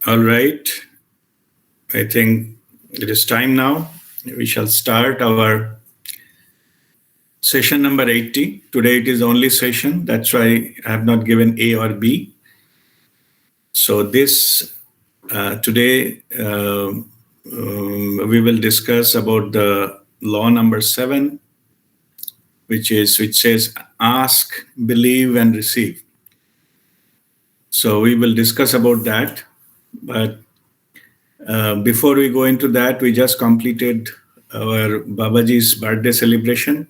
All right. I think it is time now. We shall start our session number 80. Today it is only session. That's why I have not given A or B. So this today we will discuss about the law number 7, which says ask, believe, and receive. So we will discuss about that. But before we go into that, we just completed our Babaji's birthday celebration.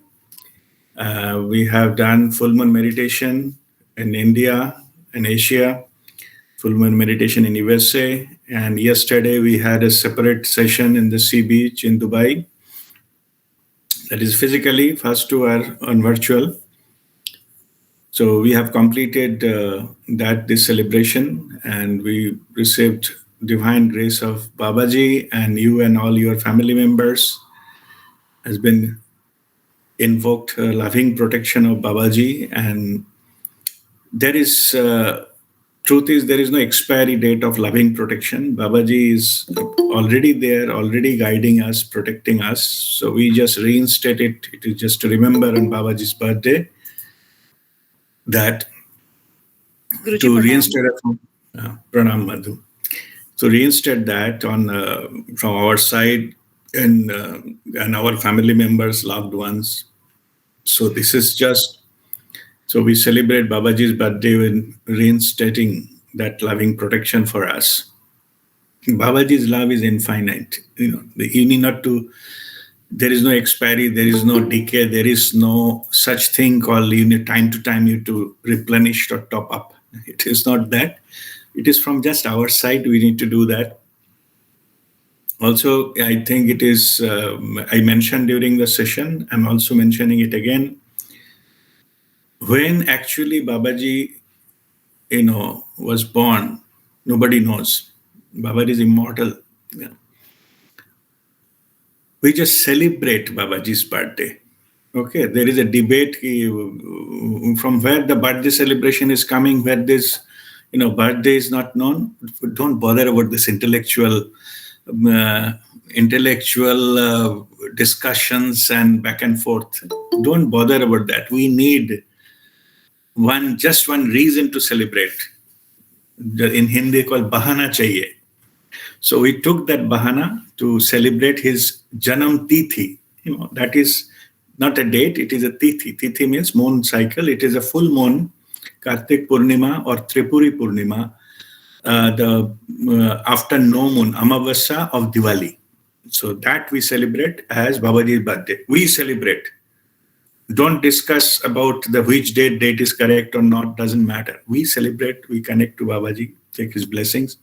We have done full moon meditation in India and Asia, full moon meditation in USA, and yesterday we had a separate session in the sea beach in Dubai. That is physically, first two are on virtual. So we have completed this celebration, and we received divine grace of Babaji, and you and all your family members has been invoked loving protection of Babaji. And there is truth is there is no expiry date of loving protection. Babaji is already there, already guiding us, protecting us. So we just reinstate it. It is just to remember on Babaji's birthday that Guruji to Pranam. reinstate Pranam Madhu. To reinstate that on from our side and our family members, loved ones. So this is just so we celebrate Babaji's birthday with reinstating that loving protection for us. Babaji's love is infinite. You need not to. There is no expiry. There is no decay. There is no such thing called time to time you to replenish or top up. It is not that. It is from just our side. We need to do that. Also, I think it is. I mentioned during the session. I'm also mentioning it again. When actually Babaji, was born, nobody knows. Babaji is immortal. Yeah. We just celebrate Babaji's birthday. Okay, there is a debate from where the birthday celebration is coming, where this, birthday is not known. Don't bother about this intellectual discussions and back and forth. Don't bother about that. We need one reason to celebrate. In Hindi called bahana chahiye. So we took that bahana to celebrate his Janam Tithi. That is not a date, it is a Tithi. Tithi means moon cycle. It is a full moon, Kartik Purnima or Tripuri Purnima, after no moon, Amavasya of Diwali. So that we celebrate as Babaji's birthday. We celebrate. Don't discuss about which date is correct or not, doesn't matter. We celebrate, we connect to Babaji, take his blessings.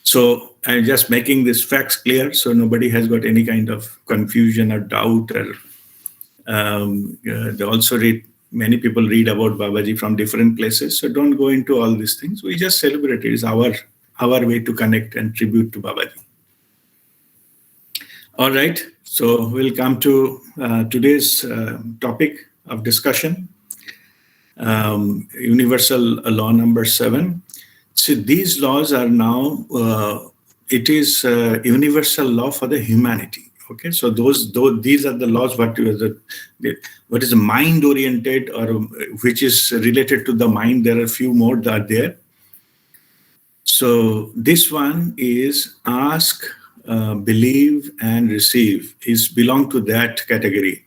So I'm just making these facts clear so nobody has got any kind of confusion or doubt. Or they also many people read about Babaji from different places. So don't go into all these things. We just celebrate. It is our way to connect and tribute to Babaji. All right. So we'll come to today's topic of discussion, Universal Law number 7. So these laws are now, it is a universal law for the humanity. Okay, so these are the laws what is mind-oriented or which is related to the mind. There are a few more that are there. So this one is ask, believe, and receive belong to that category.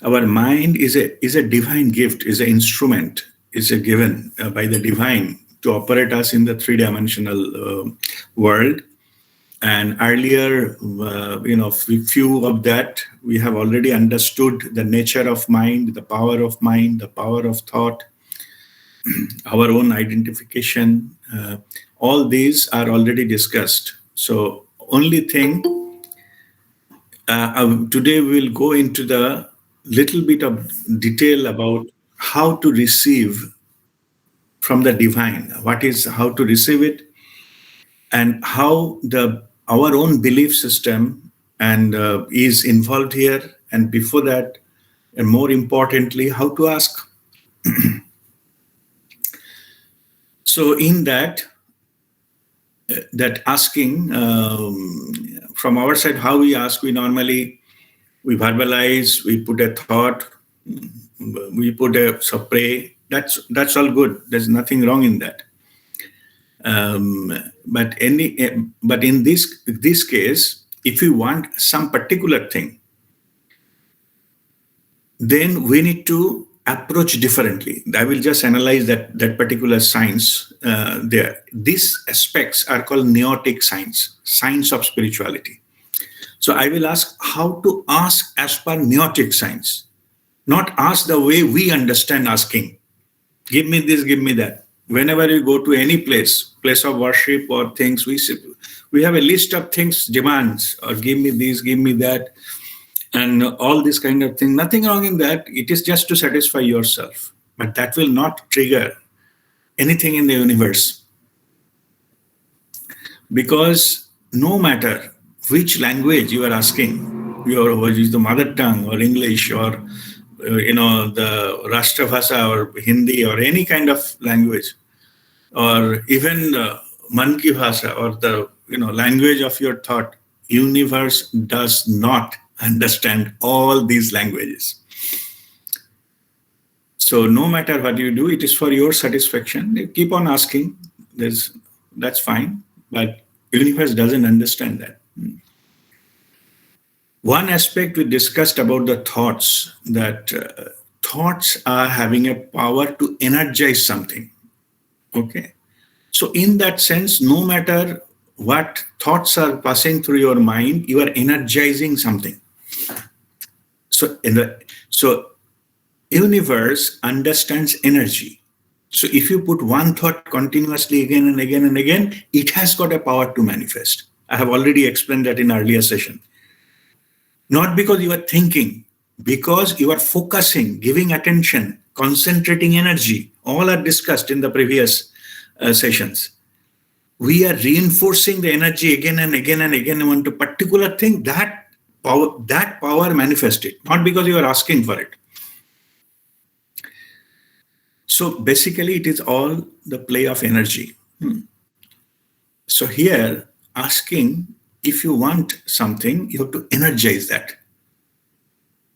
Our mind is a divine gift, is an instrument, is a given by the divine to operate us in the three-dimensional world. And earlier, few of that, we have already understood the nature of mind, the power of thought, our own identification. All these are already discussed. So only thing, today we'll go into the little bit of detail about how to receive from the divine. How to receive it, and how our own belief system and is involved here. And before that, and more importantly, how to ask. So So in that asking, from our side, how we ask, we normally, we verbalize, we put a thought, we put a pray. That's all good. There's nothing wrong in that. But in this case, if you want some particular thing, then we need to approach differently. I will just analyze that particular science there. These aspects are called neotic science of spirituality. So I will ask how to ask as per neotic science, not ask the way we understand asking. Give me this, give me that. Whenever you go to any place of worship or things, we have a list of things, demands, or give me this, give me that, and all this kind of thing. Nothing wrong in that. It is just to satisfy yourself. But that will not trigger anything in the universe. Because no matter which language you are asking, whether it's the mother tongue or English or the Rashtrabhasha or Hindi or any kind of language, or even Man ki bhasha, or the language of your thought, universe does not understand all these languages. So no matter what you do, it is for your satisfaction. You keep on asking. That's fine, but universe doesn't understand that. One aspect we discussed about the thoughts, that thoughts are having a power to energize something. Okay. So in that sense, no matter what thoughts are passing through your mind, you are energizing something. So universe understands energy. So if you put one thought continuously again and again and again, it has got a power to manifest. I have already explained that in earlier session. Not because you are thinking, because you are focusing, giving attention, concentrating energy. All are discussed in the previous sessions. We are reinforcing the energy again and again and again on a particular thing. That power manifested, not because you are asking for it. So basically, it is all the play of energy. So here, asking, if you want something, you have to energize that.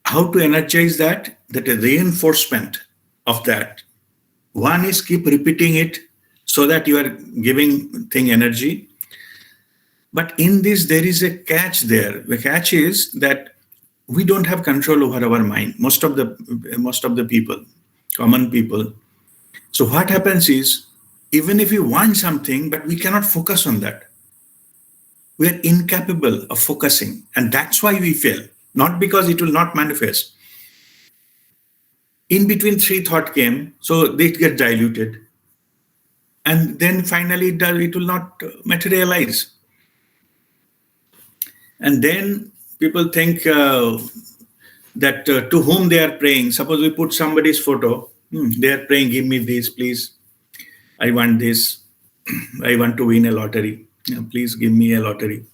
How to energize that? That a reinforcement of that. One is keep repeating it so that you are giving thing energy. But in this, there is a catch there. The catch is that we don't have control over our mind. Most of the people, common people. So what happens is, even if you want something, but we cannot focus on that. We are incapable of focusing. And that's why we fail. Not because it will not manifest. In between, three thought came, so they get diluted. And then finally, it will not materialize. And then people think that to whom they are praying. Suppose we put somebody's photo. They are praying, give me this, please. I want this. I want to win a lottery. Please give me a lottery.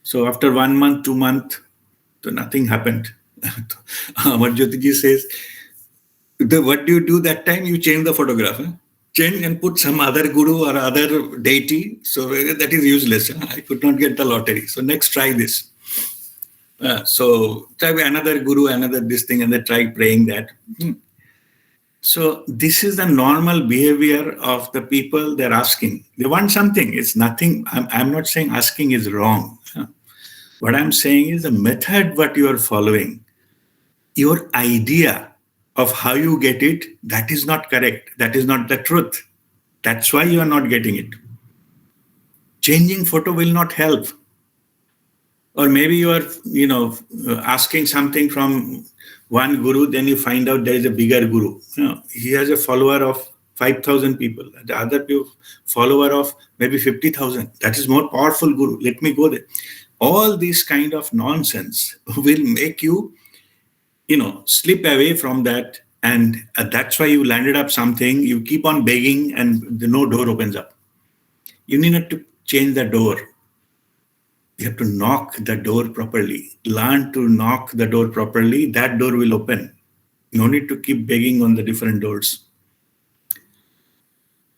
So after 1 month, 2 months, so nothing happened. What Jyotiji says, what do you do that time? You change the photograph. Change and put some other guru or other deity. So that is useless. I could not get the lottery. So next try this. So try another guru, another this thing, and then try praying that. So this is the normal behavior of the people. They're asking. They want something. It's nothing. I'm not saying asking is wrong. What I'm saying is the method what you are following, your idea of how you get it, that is not correct. That is not the truth. That's why you are not getting it. Changing photo will not help. Or maybe you are, asking something from one guru, then you find out there is a bigger guru. He has a follower of 5,000 people. The other follower of maybe 50,000. That is more powerful guru. Let me go there. All this kind of nonsense will make you, slip away from that. And that's why you landed up something. You keep on begging and no door opens up. You need to change the door. You have to knock the door properly. Learn to knock the door properly. That door will open. No need to keep begging on the different doors.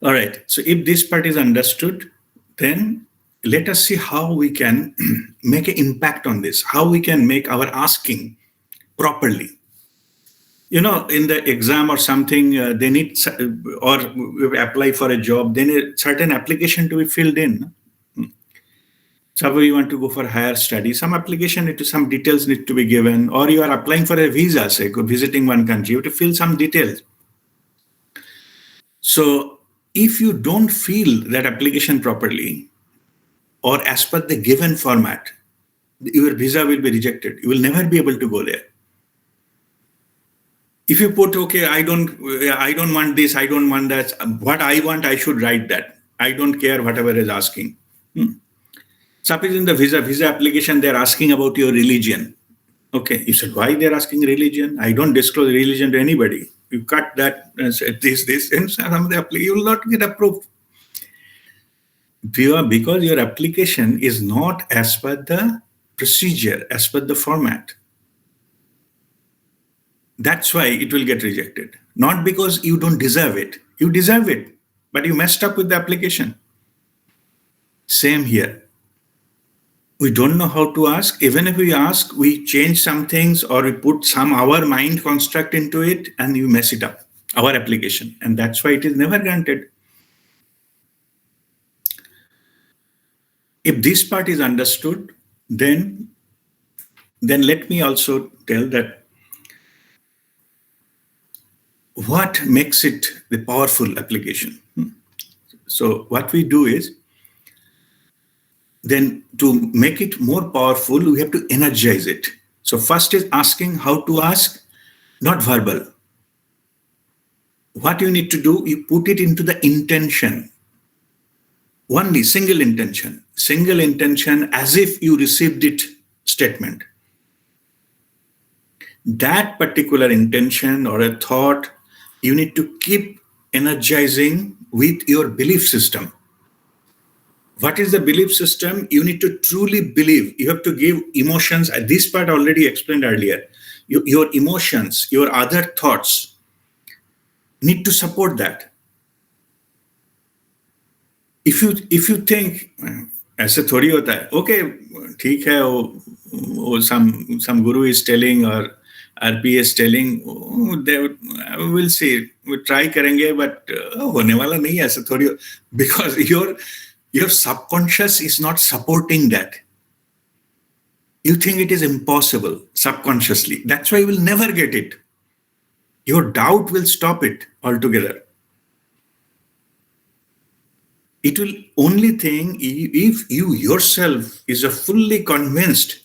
All right. So if this part is understood, then let us see how we can make an impact on this, how we can make our asking properly. In the exam or something, they need, or we apply for a job, then a certain application to be filled in. Suppose you want to go for higher study, some application need to, some details need to be given, or you are applying for a visa, say, visiting one country, you have to fill some details. So if you don't fill that application properly or as per the given format, your visa will be rejected. You will never be able to go there. If you put, okay, I don't want this, I don't want that, what I want, I should write that. I don't care whatever is asking. Suppose in the visa application, they're asking about your religion. Okay, you said, why they're asking religion? I don't disclose religion to anybody. You cut that and say this, and some of the you will not get approved. Because your application is not as per the procedure, as per the format. That's why it will get rejected. Not because you don't deserve it. You deserve it, but you messed up with the application. Same here. We don't know how to ask. Even if we ask, we change some things or we put some our mind construct into it and you mess it up, our application. And that's why it is never granted. If this part is understood, then let me also tell that what makes it the powerful application. So what we do is, then to make it more powerful, we have to energize it. So first is asking how to ask, not verbal. What you need to do, you put it into the intention. Only single intention as if you received it statement. That particular intention or a thought, you need to keep energizing with your belief system. What is the belief system? You need to truly believe. You have to give emotions. This part already explained earlier. Your emotions, your other thoughts need to support that. If you think, ऐसे थोड़ी होता है, okay, ठीक है, वो some guru is telling or RP is telling, we'll see, we try करेंगे, but होने वाला नहीं है, ऐसे थोड़ी, because your subconscious is not supporting that. You think it is impossible subconsciously. That's why you will never get it. Your doubt will stop it altogether. It will only thing if you yourself is a fully convinced,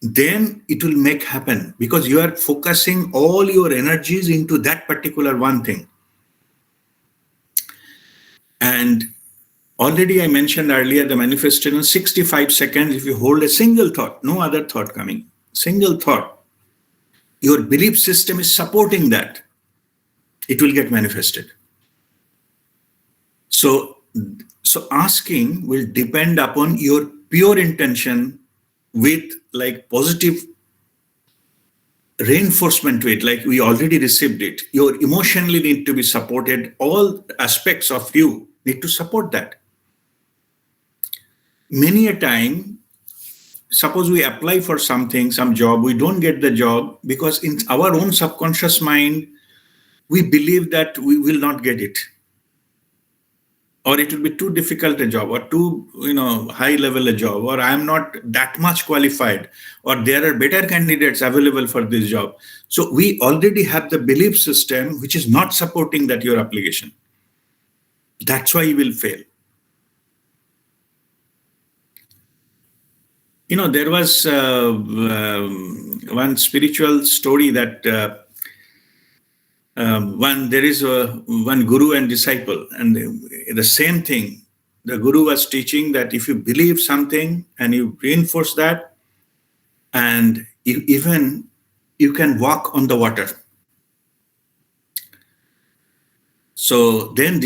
then it will make happen because you are focusing all your energies into that particular one thing. And already I mentioned earlier the manifestation, 65 seconds, if you hold a single thought, no other thought coming, single thought, your belief system is supporting that, it will get manifested. So asking will depend upon your pure intention with like positive reinforcement to it, like we already received it. Your emotionally need to be supported. All aspects of you need to support that. Many a time, suppose we apply for something, some job, we don't get the job because in our own subconscious mind, we believe that we will not get it. Or it will be too difficult a job, or too high level a job, or I am not that much qualified, or there are better candidates available for this job. So we already have the belief system which is not supporting that your application. That's why you will fail. There was one spiritual story that there is one guru and disciple, and the same thing. The guru was teaching that if you believe something and you reinforce that, and even you can walk on the water. So then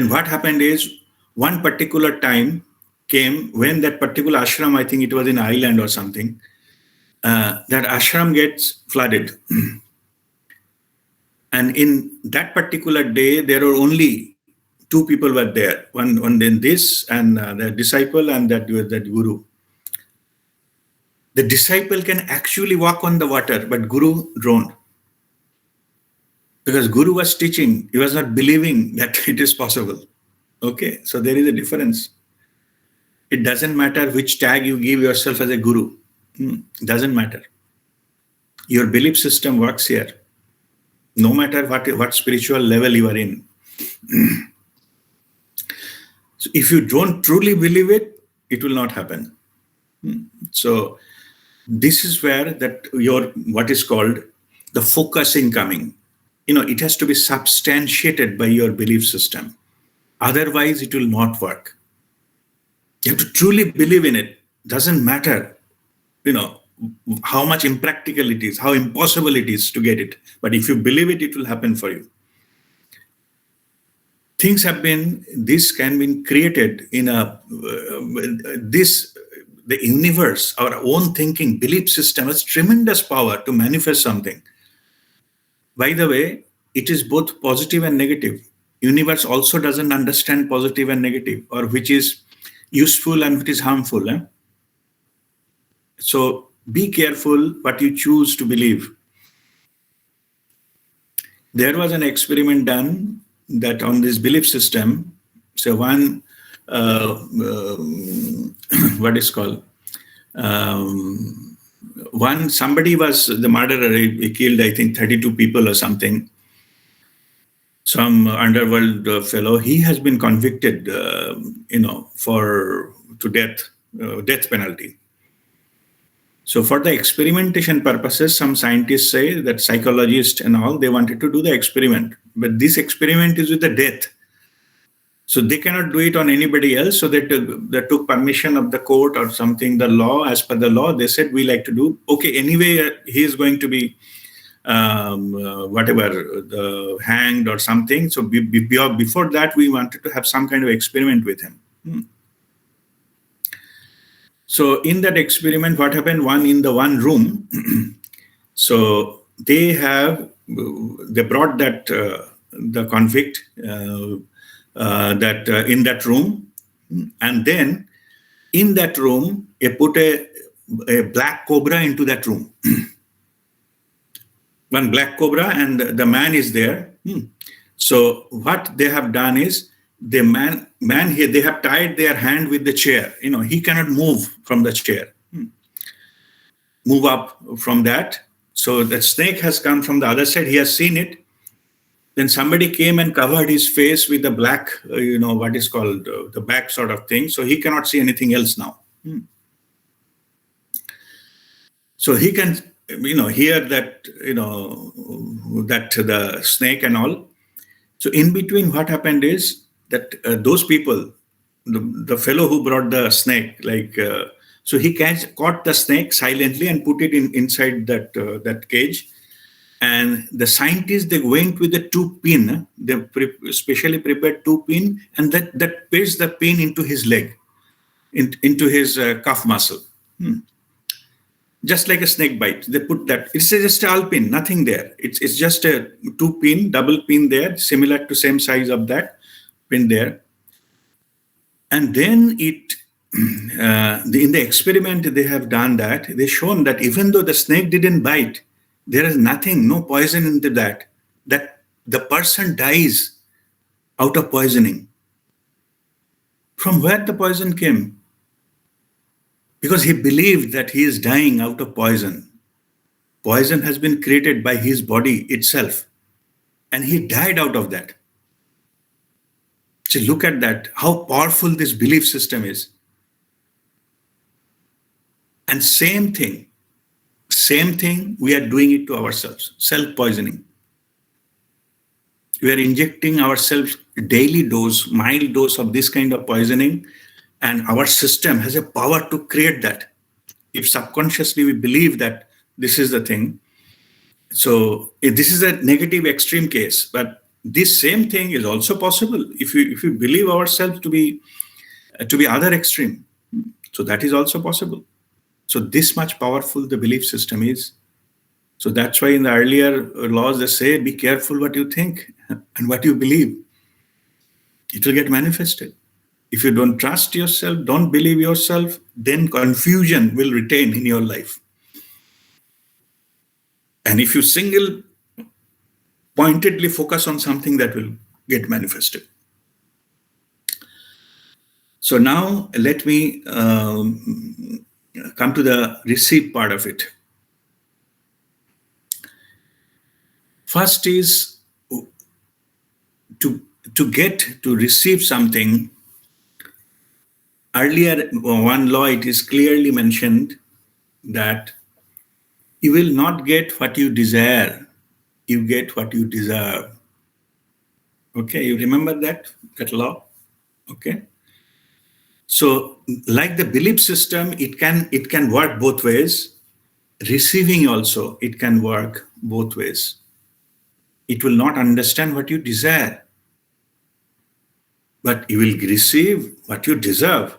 what happened is one particular time came when that particular ashram, I think it was in Ireland or something, that ashram gets flooded. And in that particular day, there were only two people were there. One then this and the disciple and that guru. The disciple can actually walk on the water, but guru drowned. Because guru was teaching, he was not believing that it is possible. Okay, so there is a difference. It doesn't matter which tag you give yourself as a guru. Doesn't matter. Your belief system works here. No matter what spiritual level you are in. So if you don't truly believe it, it will not happen. So this is where that your what is called the focusing coming. It has to be substantiated by your belief system. Otherwise, it will not work. You have to truly believe in it. Doesn't matter, how much impractical it is, how impossible it is to get it. But if you believe it, it will happen for you. This can be created in the universe, our own thinking, belief system has tremendous power to manifest something. By the way, it is both positive and negative. Universe also doesn't understand positive and negative, or which is useful and which is harmful. So be careful what you choose to believe. There was an experiment done that on this belief system. So one, what is called, somebody was the murderer. He killed, I think, 32 people or something. Some underworld fellow. He has been convicted, to death penalty. So for the experimentation purposes, some scientists say that psychologists and all, they wanted to do the experiment. But this experiment is with the death. So they cannot do it on anybody else. So they took permission of the court or something, the law. As per the law, they said, we like to do, okay, anyway, he is going to be hanged or something. So before that, we wanted to have some kind of experiment with him. So in that experiment, what happened? In the one room, so they brought that the convict in that room, and then in that room, they put a black cobra into that room. One black cobra, and the man is there. So what they have done is, the man here, they have tied their hand with the chair. He cannot move from the chair, move up from that. So the snake has come from the other side. He has seen it. Then somebody came and covered his face with the black, what is called the back sort of thing. So he cannot see anything else now. So he can, hear that, that the snake and all. So in between, what happened is that those people, the fellow who brought the snake, so he caught the snake silently and put it inside that cage. And the scientists, they went with the 2-pin, they specially prepared 2-pin, and that pierced the pin into his leg, into his calf muscle. Just like a snake bite, they put that. It's just a pin, nothing there. It's just a 2-pin, double pin there, similar to same size of that pin there. And then in the experiment, they have done that. They've shown that even though the snake didn't bite, there is nothing, no poison into that the person dies out of poisoning. From where the poison came? Because he believed that he is dying out of poison. Poison has been created by his body itself. And he died out of that. So look at that, how powerful this belief system is. And same thing, we are doing it to ourselves, self-poisoning. We are injecting ourselves daily dose, mild dose of this kind of poisoning, and our system has a power to create that. If subconsciously we believe that this is the thing. So this is a negative extreme case, but this same thing is also possible if we believe ourselves to be other extreme. So that is also possible. So this much powerful the belief system is. So that's why in the earlier laws they say, be careful what you think and what you believe. It will get manifested. If you don't trust yourself, don't believe yourself, then confusion will retain in your life. And if you single pointedly focus on something, that will get manifested. So now let me come to the receive part of it. First is to get to receive something. Earlier, one law, it is clearly mentioned that you will not get what you desire, you get what you deserve. Okay, you remember that law? Okay. So, like the belief system, it can work both ways. Receiving also, it can work both ways. It will not understand what you desire, but you will receive what you deserve.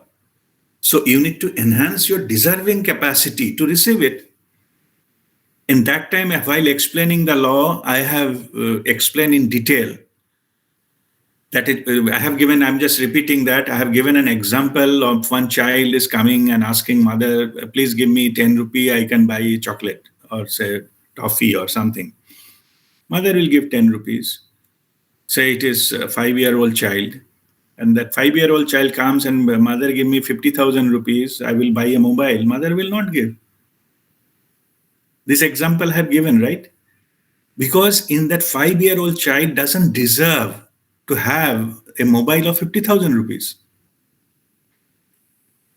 So you need to enhance your deserving capacity to receive it. In that time, while explaining the law, I have explained in detail that I have given, I'm just repeating that. I have given an example of one child is coming and asking mother, please give me 10 rupee, I can buy a chocolate or say toffee or something. Mother will give 10 rupees. Say it is a 5-year-old child. And that 5-year-old child comes and mother give me 50,000 rupees, I will buy a mobile. Mother will not give. This example I have given, right? Because in that 5-year-old child doesn't deserve to have a mobile of 50,000 rupees.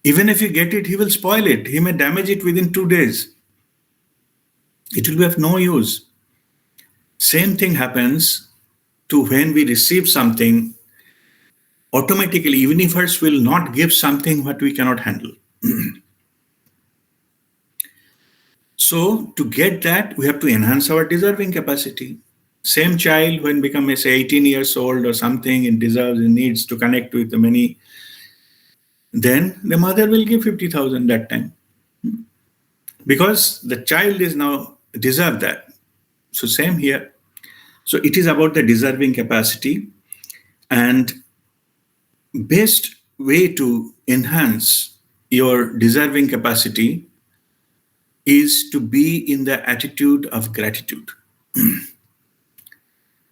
Even if you get it, he will spoil it. He may damage it within 2 days. It will be of no use. Same thing happens to when we receive something, automatically universe will not give something what we cannot handle. So to get that, we have to enhance our deserving capacity. Same child, when become say 18 years old or something, and deserves and needs to connect with the many, then the mother will give 50,000 that time. Because the child is now deserve that. So same here. So it is about the deserving capacity, and best way to enhance your deserving capacity is to be in the attitude of gratitude.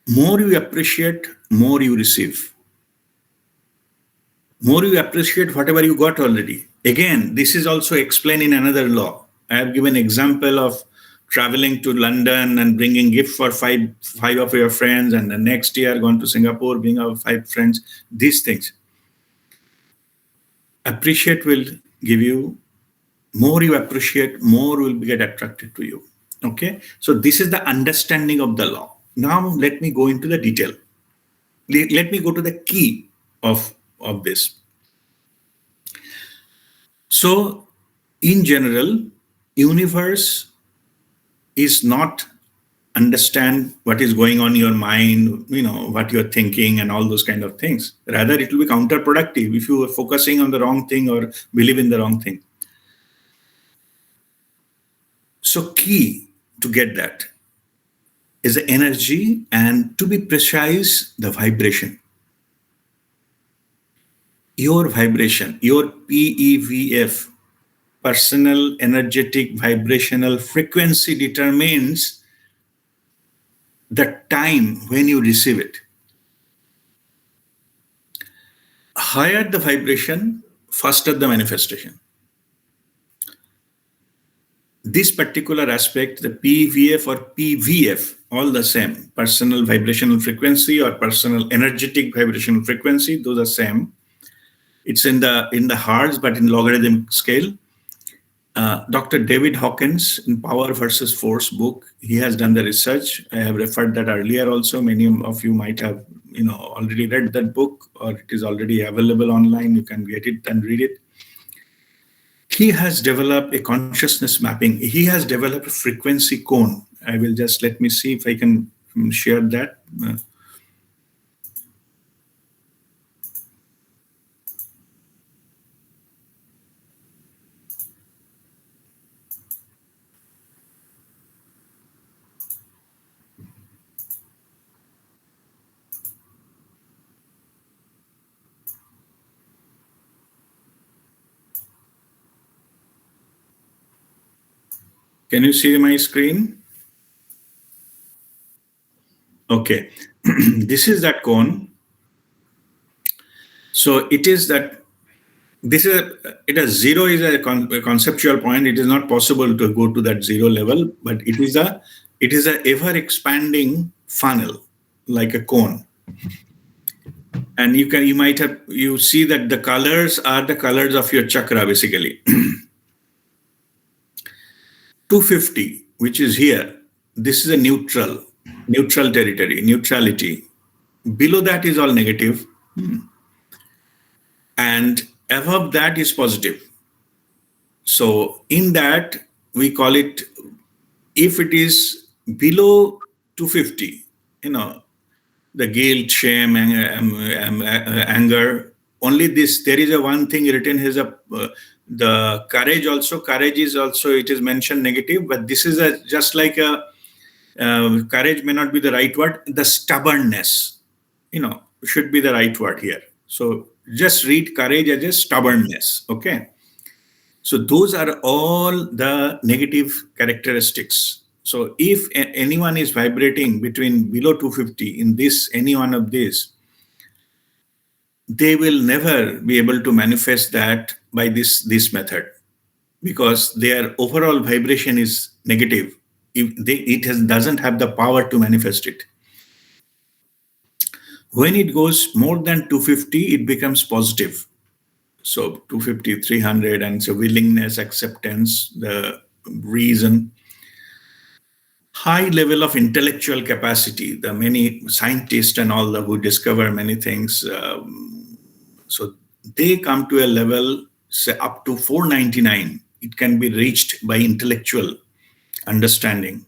More you appreciate, more you receive. More you appreciate whatever you got already. Again, this is also explained in another law. I have given example of traveling to London and bringing gift for five of your friends, and the next year going to Singapore, bring our 5 friends. These things. Appreciate will give you, more you appreciate, more will get attracted to you. Okay, so this is the understanding of the law. Now let me go into the detail. Let me go to the key of this. So in general, universe is not understand what is going on in your mind, what you're thinking and all those kind of things. Rather, it will be counterproductive if you are focusing on the wrong thing or believe in the wrong thing. So key to get that is the energy, and to be precise, the vibration. Your vibration, your PEVF, personal energetic vibrational frequency, determines the time when you receive it. Higher the vibration, faster the manifestation. This particular aspect, the PVF or PVF, all the same. Personal vibrational frequency or personal energetic vibrational frequency, those are same. It's in the hertz, but in logarithm scale. Dr. David Hawkins in Power versus Force book, he has done the research. I have referred that earlier also. Many of you might have already read that book, or it is already available online. You can get it and read it. He has developed a consciousness mapping. He has developed a frequency cone. I will just, let me see if I can share that. Can you see my screen? Okay. This is that cone. So it is that this is zero is a conceptual point. It is not possible to go to that zero level, but it is a ever expanding funnel like a cone. And you see that the colors are the colors of your chakra basically. 250, which is here, this is a neutral territory, neutrality. Below that is all negative, and above that is positive. So in that, we call it, if it is below 250, the guilt, shame, anger, only this, there is a one thing written as the courage also. Courage is also, it is mentioned negative, but this is just like a, courage may not be the right word. The stubbornness, should be the right word here. So just read courage as a stubbornness. Okay. So those are all the negative characteristics. So if anyone is vibrating between below 250 in this, any one of these, they will never be able to manifest that by this method, because their overall vibration is negative. Doesn't have the power to manifest it. When it goes more than 250, it becomes positive. So 250, 300, and so willingness, acceptance, the reason, high level of intellectual capacity. The many scientists and all who discover many things, so they come to a level, say up to 499. It can be reached by intellectual understanding.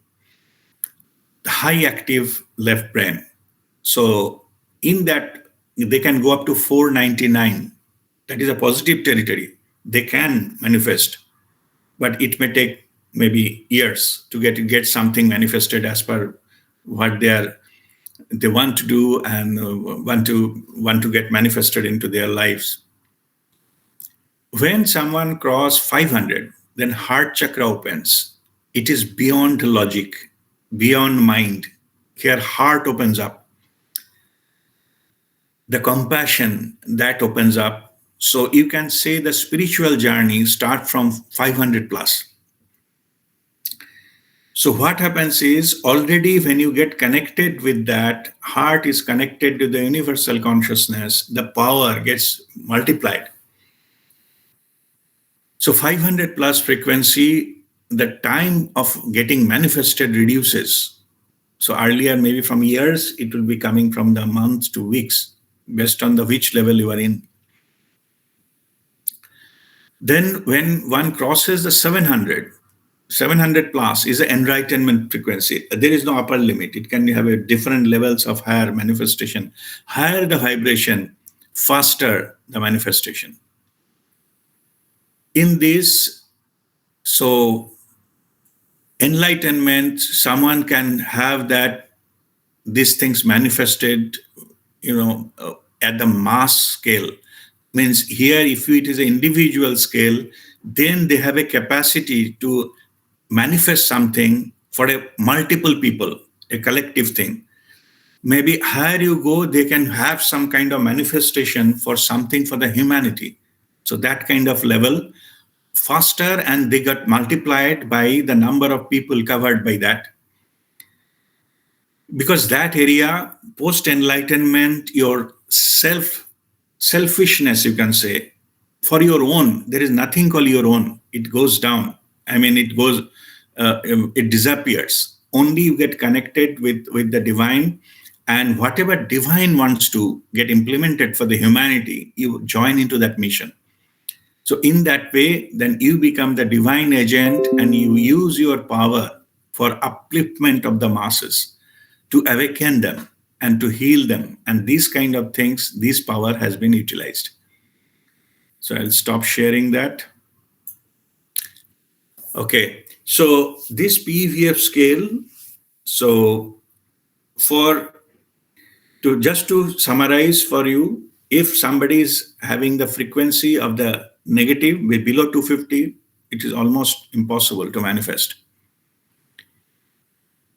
High active left brain. So in that, they can go up to 499. That is a positive territory. They can manifest, but it may take maybe years to get something manifested as per what they want to do and want to get manifested into their lives. When someone cross 500, then heart chakra opens. It is beyond logic, beyond mind. Here heart opens up. The compassion that opens up. So you can say the spiritual journey start from 500 plus. So what happens is, already when you get connected with that, heart is connected to the universal consciousness, the power gets multiplied. So 500 plus frequency, the time of getting manifested reduces. So earlier, maybe from years, it will be coming from the months to weeks, based on the which level you are in. Then when one crosses the 700 plus is an enlightenment frequency. There is no upper limit. It can have a different levels of higher manifestation. Higher the vibration, faster the manifestation. In this, so enlightenment, someone can have that, these things manifested, at the mass scale. Means here, if it is an individual scale, then they have a capacity to manifest something for multiple people, a collective thing. Maybe higher you go, they can have some kind of manifestation for something for the humanity. So that kind of level, faster, and they got multiplied by the number of people covered by that. Because that area, post-enlightenment, your selfishness, you can say, for your own, there is nothing called your own. It goes down. I mean, it disappears. Only you get connected with the divine, and whatever divine wants to get implemented for the humanity, you join into that mission. So in that way, then you become the divine agent, and you use your power for upliftment of the masses, to awaken them and to heal them. And these kind of things, this power has been utilized. So I'll stop sharing that. Okay, so this PVF scale, so just to summarize for you, if somebody is having the frequency of the negative below 250, it is almost impossible to manifest.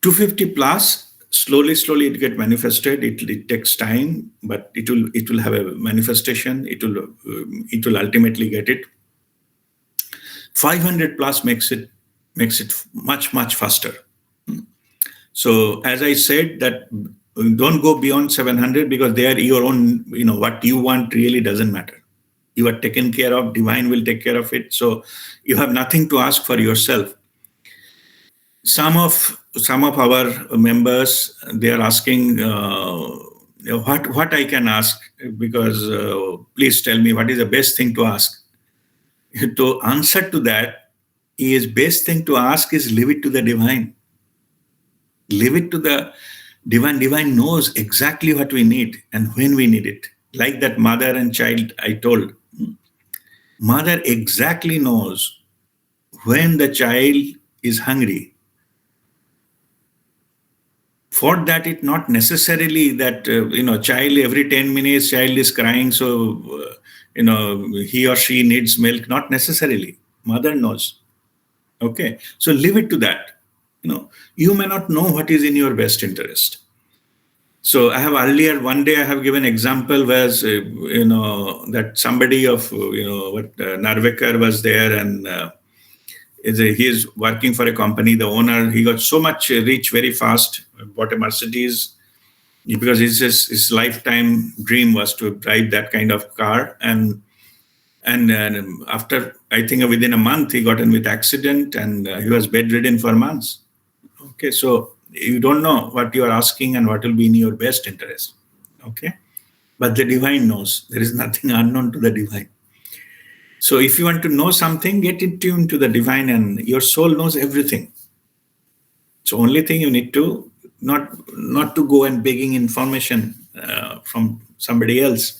250 plus, slowly it get manifested. It takes time, but it will have a manifestation. It will ultimately get it. 500 plus makes it much faster. So as I said, that don't go beyond 700, because they are your own. What you want really doesn't matter. You are taken care of. Divine will take care of it. So you have nothing to ask for yourself. Some of our members, they are asking what I can ask, because please tell me what is the best thing to ask. To answer to that is, best thing to ask is leave it to the divine. Leave it to the divine. Divine knows exactly what we need and when we need it. Like that mother and child I told. Mother exactly knows when the child is hungry. For that, it not necessarily that child every 10 minutes child is crying, so he or she needs milk. Not necessarily. Mother knows. Okay, so leave it to that. You may not know what is in your best interest. So I have earlier, one day I have given example where that somebody of Narvekar was there, and he is working for a company. The owner, he got so much rich very fast, bought a Mercedes, because his lifetime dream was to drive that kind of car. And after, I think within a month, he got in with accident, and he was bedridden for months. Okay, so you don't know what you are asking and what will be in your best interest. Okay, but the divine knows. There is nothing unknown to the divine. So if you want to know something, get in tune to the divine, and your soul knows everything. So only thing you need to not to go and begging information from somebody else,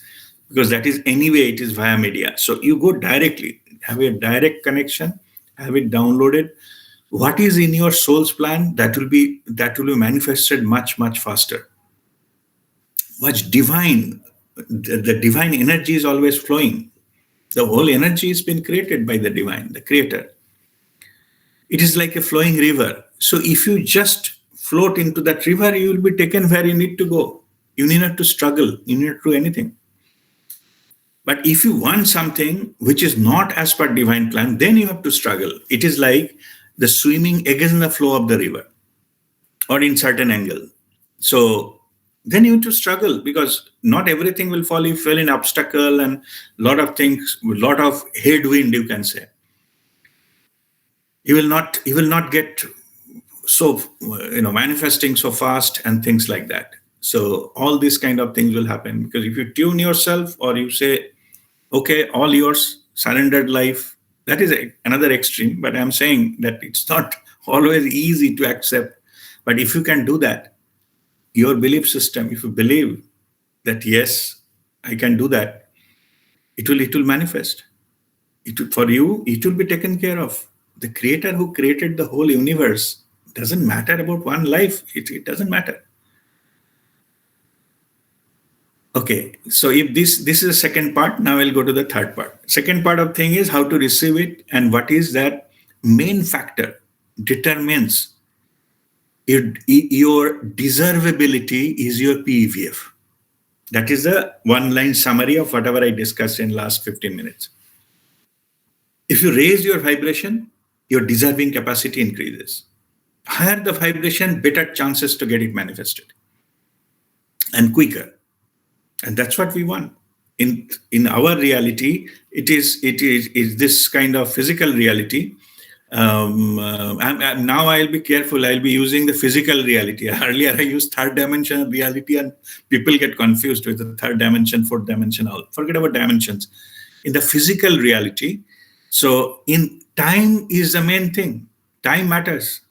because that is anyway, it is via media. So you go directly, have a direct connection, have it downloaded. What is in your soul's plan, that will be manifested much faster. What's divine, the divine energy is always flowing. The whole energy has been created by the divine, the creator. It is like a flowing river. So if you just float into that river, you will be taken where you need to go. You need not to struggle. You need not to do anything. But if you want something which is not as per divine plan, then you have to struggle. It is like the swimming against the flow of the river, or in certain angle. So then you need to struggle, because not everything will fall. You fell in obstacle and lot of things, lot of headwind, you can say. You will not get so manifesting so fast and things like that. So all these kind of things will happen, because if you tune yourself, or you say, okay, all yours, surrendered life, that is another extreme. But I'm saying that it's not always easy to accept. But if you can do that, your belief system, if you believe that yes, I can do that, it will manifest. For you, it will be taken care of. The creator who created the whole universe, doesn't matter about one life. It doesn't matter. Okay, so if this is the second part, now I'll go to the third part. Second part of thing is how to receive it, and what is that main factor determines your deservability is your PEVF. That is the one-line summary of whatever I discussed in last 15 minutes. If you raise your vibration, your deserving capacity increases. Higher the vibration, better chances to get it manifested, and quicker. And that's what we want. In our reality, it is this kind of physical reality. Now I'll be careful. I'll be using the physical reality. Earlier I used third dimension reality, and people get confused with the third dimension, fourth dimension. Forget about dimensions. In the physical reality, so in time is the main thing. Time matters.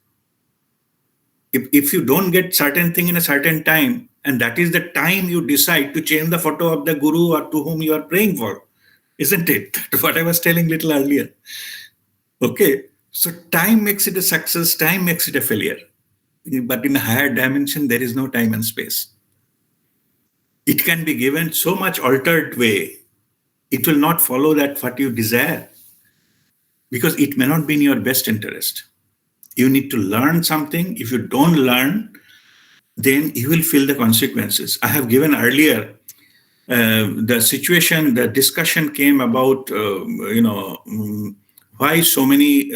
If you don't get certain thing in a certain time, and that is the time you decide to change the photo of the guru or to whom you are praying for, isn't it? What I was telling little earlier. Okay, so time makes it a success, time makes it a failure. But in a higher dimension, there is no time and space. It can be given so much altered way. It will not follow that what you desire, because it may not be in your best interest. You need to learn something. If you don't learn, then you will feel the consequences. I have given earlier the discussion came about, why so many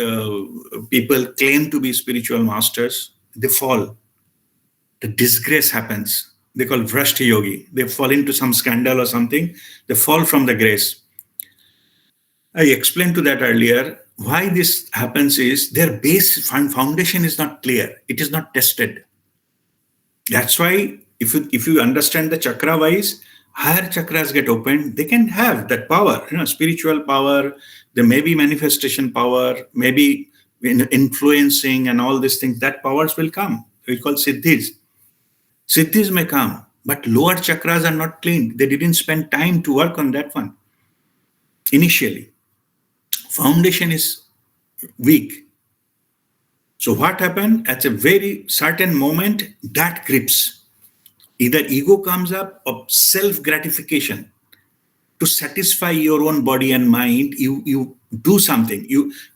people claim to be spiritual masters. They fall. The disgrace happens. They call Vrashti Yogi. They fall into some scandal or something. They fall from the grace. I explained to that earlier. Why this happens is their base foundation is not clear. It is not tested. That's why if you understand the chakra wise, higher chakras get opened. They can have that power, spiritual power. There may be manifestation power, maybe influencing and all these things. That powers will come. We call siddhis. Siddhis may come, but lower chakras are not cleaned. They didn't spend time to work on that one initially. Foundation is weak. So what happened at a very certain moment, that grips. Either ego comes up or self-gratification. To satisfy your own body and mind, you do something.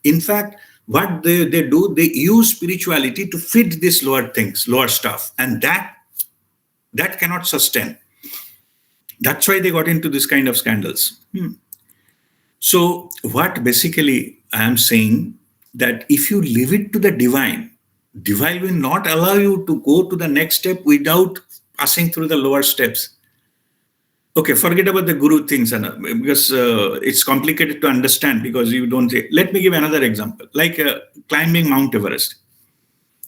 In fact, what they do, they use spirituality to feed these lower things, lower stuff. And that cannot sustain. That's why they got into this kind of scandals. So what basically I am saying, that if you leave it to the divine will not allow you to go to the next step without passing through the lower steps. Okay, forget about the guru things, because it's complicated to understand because you don't say. Let me give another example, like climbing Mount Everest.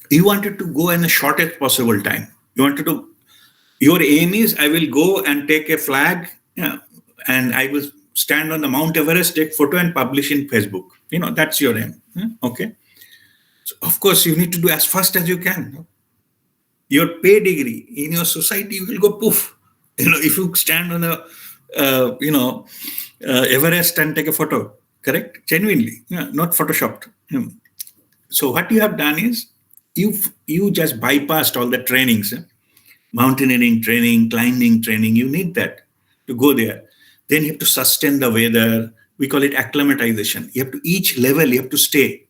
You wanted to go in the shortest possible time. Your aim is, I will go and take a flag, and I will stand on the Mount Everest, take photo and publish in Facebook. That's your aim. Okay. So of course, you need to do as fast as you can. Your pedigree in your society will go poof. If you stand on the, Everest and take a photo, correct? Genuinely, not photoshopped. So what you have done is, you just bypassed all the trainings, mountaineering training, climbing training. You need that to go there. Then you have to sustain the weather. We call it acclimatization. You have to, each level, you have to stay.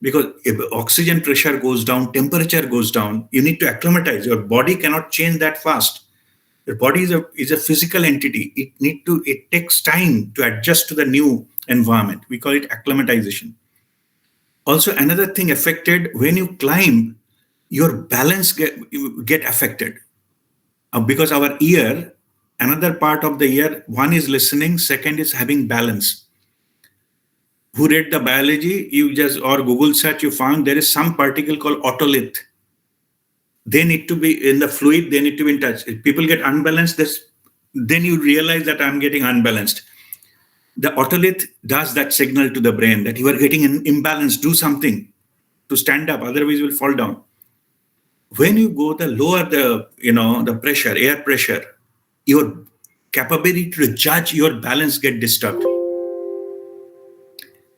Because if oxygen pressure goes down, temperature goes down, you need to acclimatize. Your body cannot change that fast. Your body is a physical entity. It takes time to adjust to the new environment. We call it acclimatization. Also, another thing affected, when you climb, your balance get affected. Because our ear, another part of the ear, one is listening, second is having balance. Who read the biology, or Google search, you found there is some particle called otolith. They need to be in the fluid, they need to be in touch. If people get unbalanced, then you realize that I'm getting unbalanced. The otolith does that signal to the brain that you are getting an imbalance, do something to stand up, otherwise you will fall down. When you go the lower the pressure, air pressure, your capability to judge your balance get disturbed.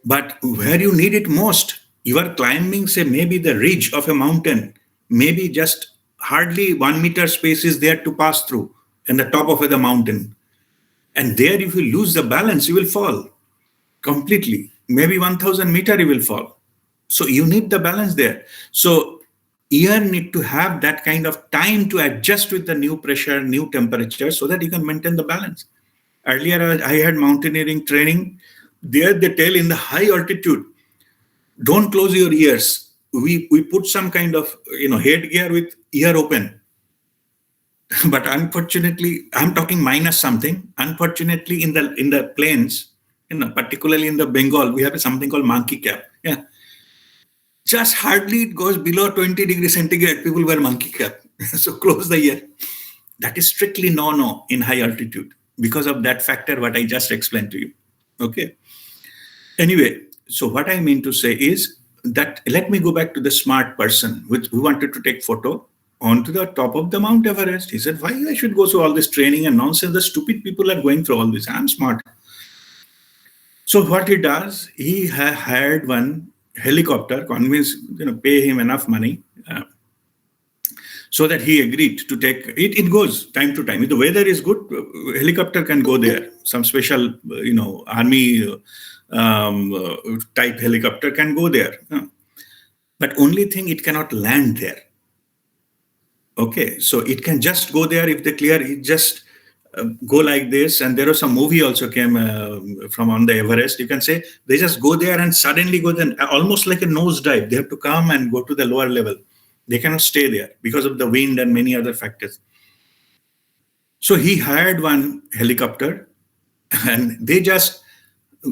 But where you need it most, you are climbing, say, maybe the ridge of a mountain, maybe just hardly 1 meter space is there to pass through in the top of the mountain. And there, if you lose the balance, you will fall completely. Maybe 1,000 meter, you will fall. So you need the balance there. So ear need to have that kind of time to adjust with the new pressure, new temperature, so that you can maintain the balance. Earlier, I had mountaineering training. There they tell in the high altitude, don't close your ears. We put some kind of headgear with ear open. But unfortunately, I'm talking minus something. Unfortunately, in the plains, particularly in the Bengal, we have something called monkey cap. Yeah. Just hardly it goes below 20 degrees centigrade, people wear monkey cap. So close the ear. That is strictly no in high altitude because of that factor what I just explained to you. Okay. Anyway, so what I mean to say is that, let me go back to the smart person who wanted to take photo onto the top of the Mount Everest. He said, why I should go through all this training and nonsense? The stupid people are going through all this. I'm smart. So what he does, he hired one helicopter, convinced, pay him enough money, so that he agreed to take it. It goes time to time. If the weather is good, helicopter can go there. Some special, army type helicopter can go there. But only thing, it cannot land there. Okay, so it can just go there if they clear. It just go like this. And there was some movie also came from on the Everest. You can say they just go there and suddenly go then almost like a nosedive. They have to come and go to the lower level. They cannot stay there because of the wind and many other factors. So he hired one helicopter, and they just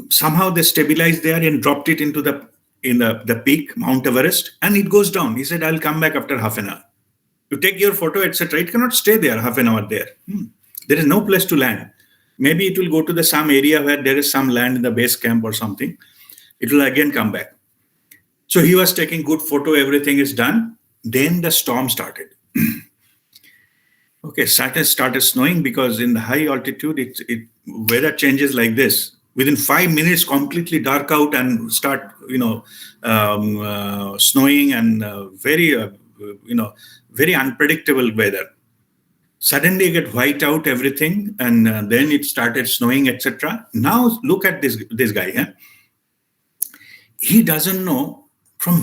somehow they stabilized there and dropped it into the peak, Mount Everest, and it goes down. He said, "I'll come back after half an hour to take your photo, etc." It cannot stay there half an hour there. There is no place to land. Maybe it will go to the some area where there is some land in the base camp or something. It will again come back. So he was taking good photo. Everything is done. Then the storm started. Okay, started snowing because in the high altitude, it weather changes like this. Within 5 minutes, completely dark out and start, snowing and very unpredictable weather. Suddenly, get white out everything, and then it started snowing, etc. Now look at this guy. He doesn't know from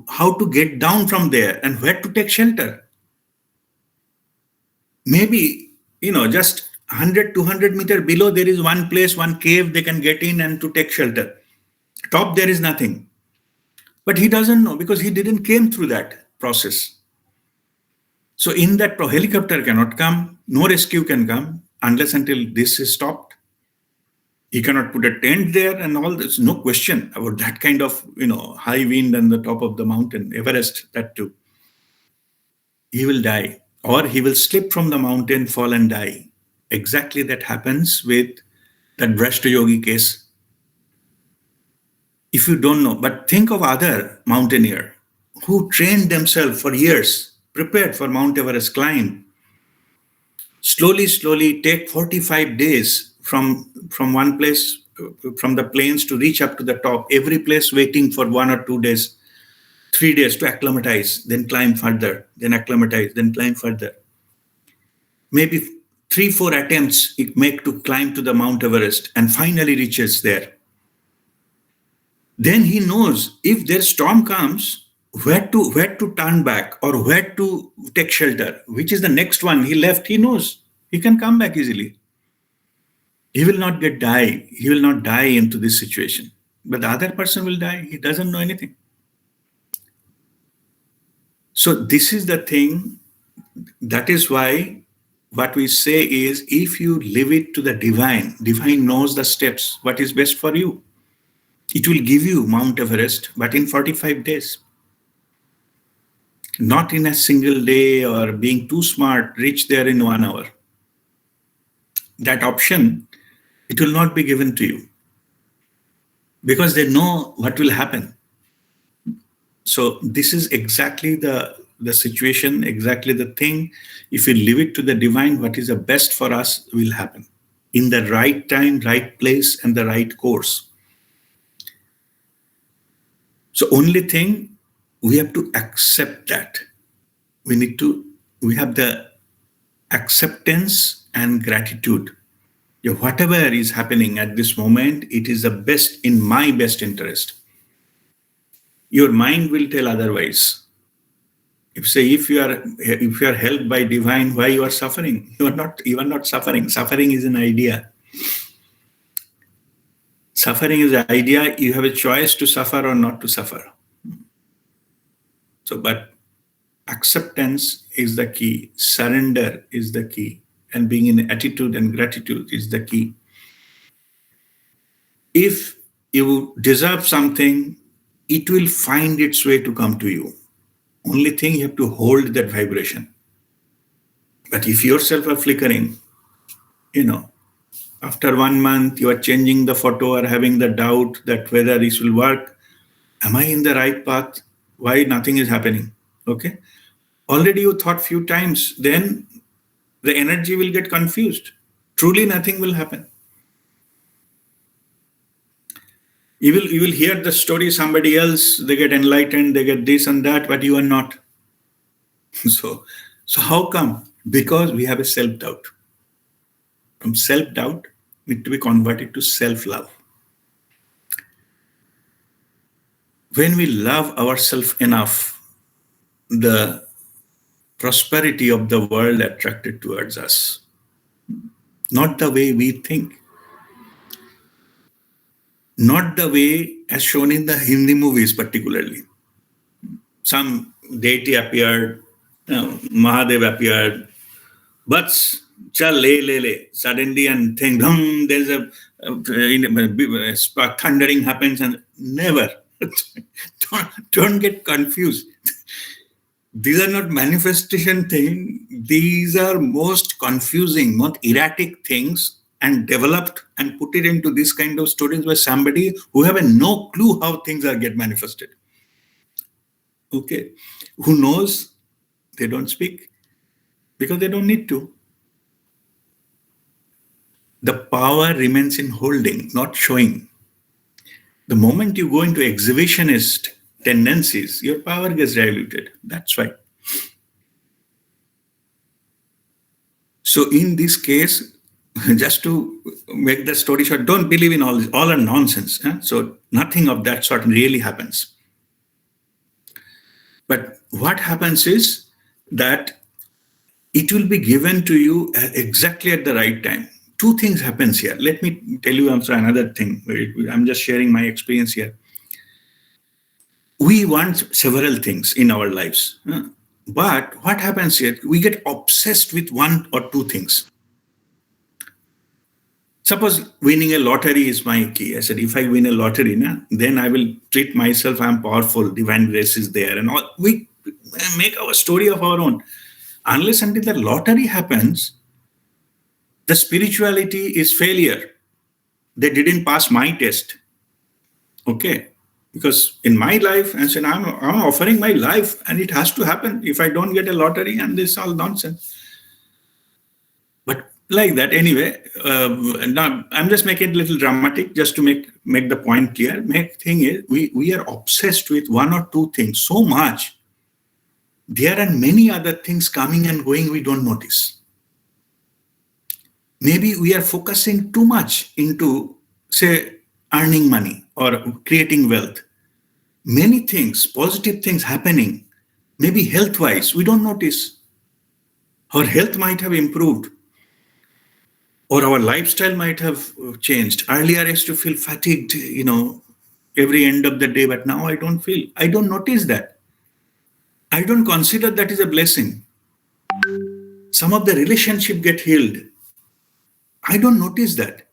how to get down from there and where to take shelter. Maybe, just 100, 200 meter below, there is one place, one cave they can get in and to take shelter. Top, there is nothing. But he doesn't know because he didn't came through that process. So in that helicopter cannot come, no rescue can come unless until this is stopped. He cannot put a tent there and all this. No question about that kind of, high wind and the top of the mountain, Everest, that too. He will die. Or he will slip from the mountain, fall and die. Exactly that happens with that Bhrashta Yogi case. If you don't know, but think of other mountaineer who trained themselves for years, prepared for Mount Everest climb. Slowly take 45 days from one place, from the plains to reach up to the top. Every place waiting for 1 or 2 days. 3 days to acclimatize, then climb further, then acclimatize, then climb further. Maybe 3-4 attempts it make to climb to the Mount Everest and finally reaches there. Then he knows if their storm comes, where to turn back or where to take shelter, which is the next one he left. He knows he can come back easily. He will not die. He will not die into this situation. But the other person will die. He doesn't know anything. So this is the thing. That is why what we say is, if you leave it to the divine knows the steps, what is best for you. It will give you Mount Everest, but in 45 days. Not in a single day or being too smart, reach there in 1 hour. That option, it will not be given to you because they know what will happen. So this is exactly the situation, exactly the thing. If we leave it to the divine, what is the best for us will happen in the right time, right place, and the right course. So only thing, we have to accept that. We have the acceptance and gratitude. Whatever is happening at this moment, it is the best in my best interest. Your mind will tell otherwise. If you are helped by divine, why you are suffering? You are not suffering. Suffering is an idea. Suffering is an idea. You have a choice to suffer or not to suffer. So, but acceptance is the key. Surrender is the key. And being in attitude and gratitude is the key. If you deserve something, it will find its way to come to you. Only thing, you have to hold that vibration. But if yourself are flickering, after 1 month, you are changing the photo or having the doubt that whether this will work. Am I in the right path? Why nothing is happening? Okay. Already you thought few times, then the energy will get confused. Truly nothing will happen. You will hear the story, somebody else, they get enlightened, they get this and that, but you are not. So how come? Because we have a self-doubt. From self-doubt, need to be converted to self-love. When we love ourselves enough, the prosperity of the world attracted towards us, not the way we think, not the way as shown in the Hindi movies, particularly. Some deity appeared, Mahadev appeared, but chal le. Suddenly and think, there's a spark, thundering happens, and never. don't get confused. These are not manifestation things. These are most confusing, not erratic things, and developed and put it into this kind of stories by somebody who have no clue how things are get manifested. Okay, who knows? They don't speak because they don't need to. The power remains in holding, not showing. The moment you go into exhibitionist tendencies, your power gets diluted. That's why. So in this case, just to make the story short, don't believe in all this. All are nonsense. So nothing of that sort really happens. But what happens is that it will be given to you exactly at the right time. Two things happens here. Let me tell you also another thing. I'm just sharing my experience here. We want several things in our lives. But what happens here? We get obsessed with one or two things. Suppose winning a lottery is my key. I said, if I win a lottery, then I will treat myself, I'm powerful, divine grace is there. And all. We make our story of our own. Unless until the lottery happens, the spirituality is failure. They didn't pass my test. Okay. Because in my life, I said, I'm offering my life and it has to happen. If I don't get a lottery, and this is all nonsense. But like that, anyway, now I'm just making it a little dramatic just to make the point clear. Thing is, we are obsessed with one or two things so much. There are many other things coming and going we don't notice. Maybe we are focusing too much into, say, earning money or creating wealth. Many things, positive things happening, maybe health-wise, we don't notice. Our health might have improved, or our lifestyle might have changed. Earlier, I used to feel fatigued, every end of the day, but now I don't feel. I don't notice that. I don't consider that is a blessing. Some of the relationship get healed. I don't notice that.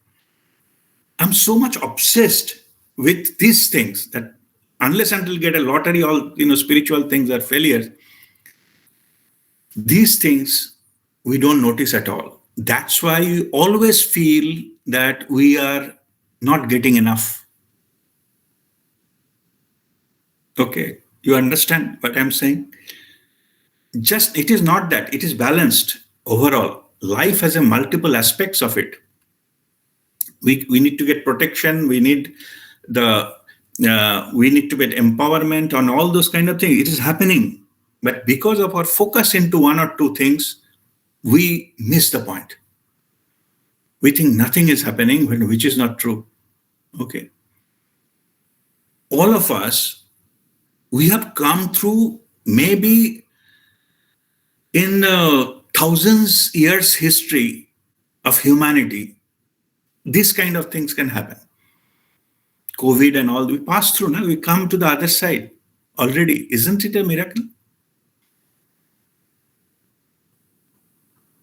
I'm so much obsessed with these things that unless until get a lottery, all spiritual things are failures. These things we don't notice at all. That's why you always feel that we are not getting enough. Okay, you understand what I'm saying? Just it is not that, it is balanced overall. Life has a multiple aspects of it. We need to get protection. We need to get empowerment on all those kind of things. It is happening, but because of our focus into one or two things, we miss the point. We think nothing is happening, which is not true. Okay. All of us, we have come through maybe in thousands years history of humanity. These kind of things can happen. COVID and all, we pass through now, we come to the other side already. Isn't it a miracle?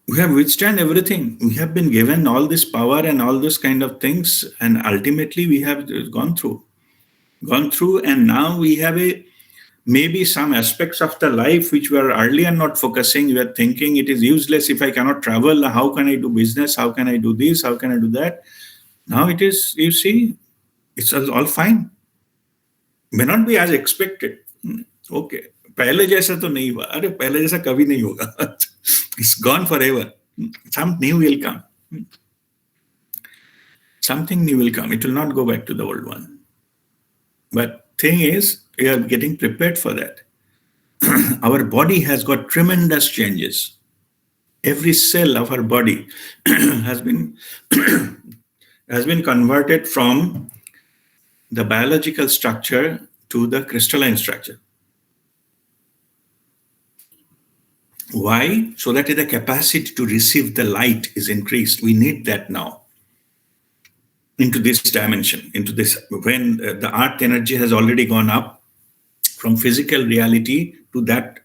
We have withstand everything. We have been given all this power and all those kind of things, and ultimately we have gone through, and now we have maybe some aspects of the life which we were earlier not focusing. We are thinking it is useless if I cannot travel. How can I do business? How can I do this? How can I do that? Now it is, you see, it's all fine. May not be as expected. Okay. पहले जैसा तो नहीं हुआ. अरे पहले जैसा कभी नहीं होगा. It's gone forever. Some new will come. Something new will come. It will not go back to the old one. But thing is, we are getting prepared for that. Our body has got tremendous changes. Every cell of our body has been converted from the biological structure to the crystalline structure. Why? So that the capacity to receive the light is increased. We need that now into this dimension, into this, when the earth energy has already gone up from physical reality to that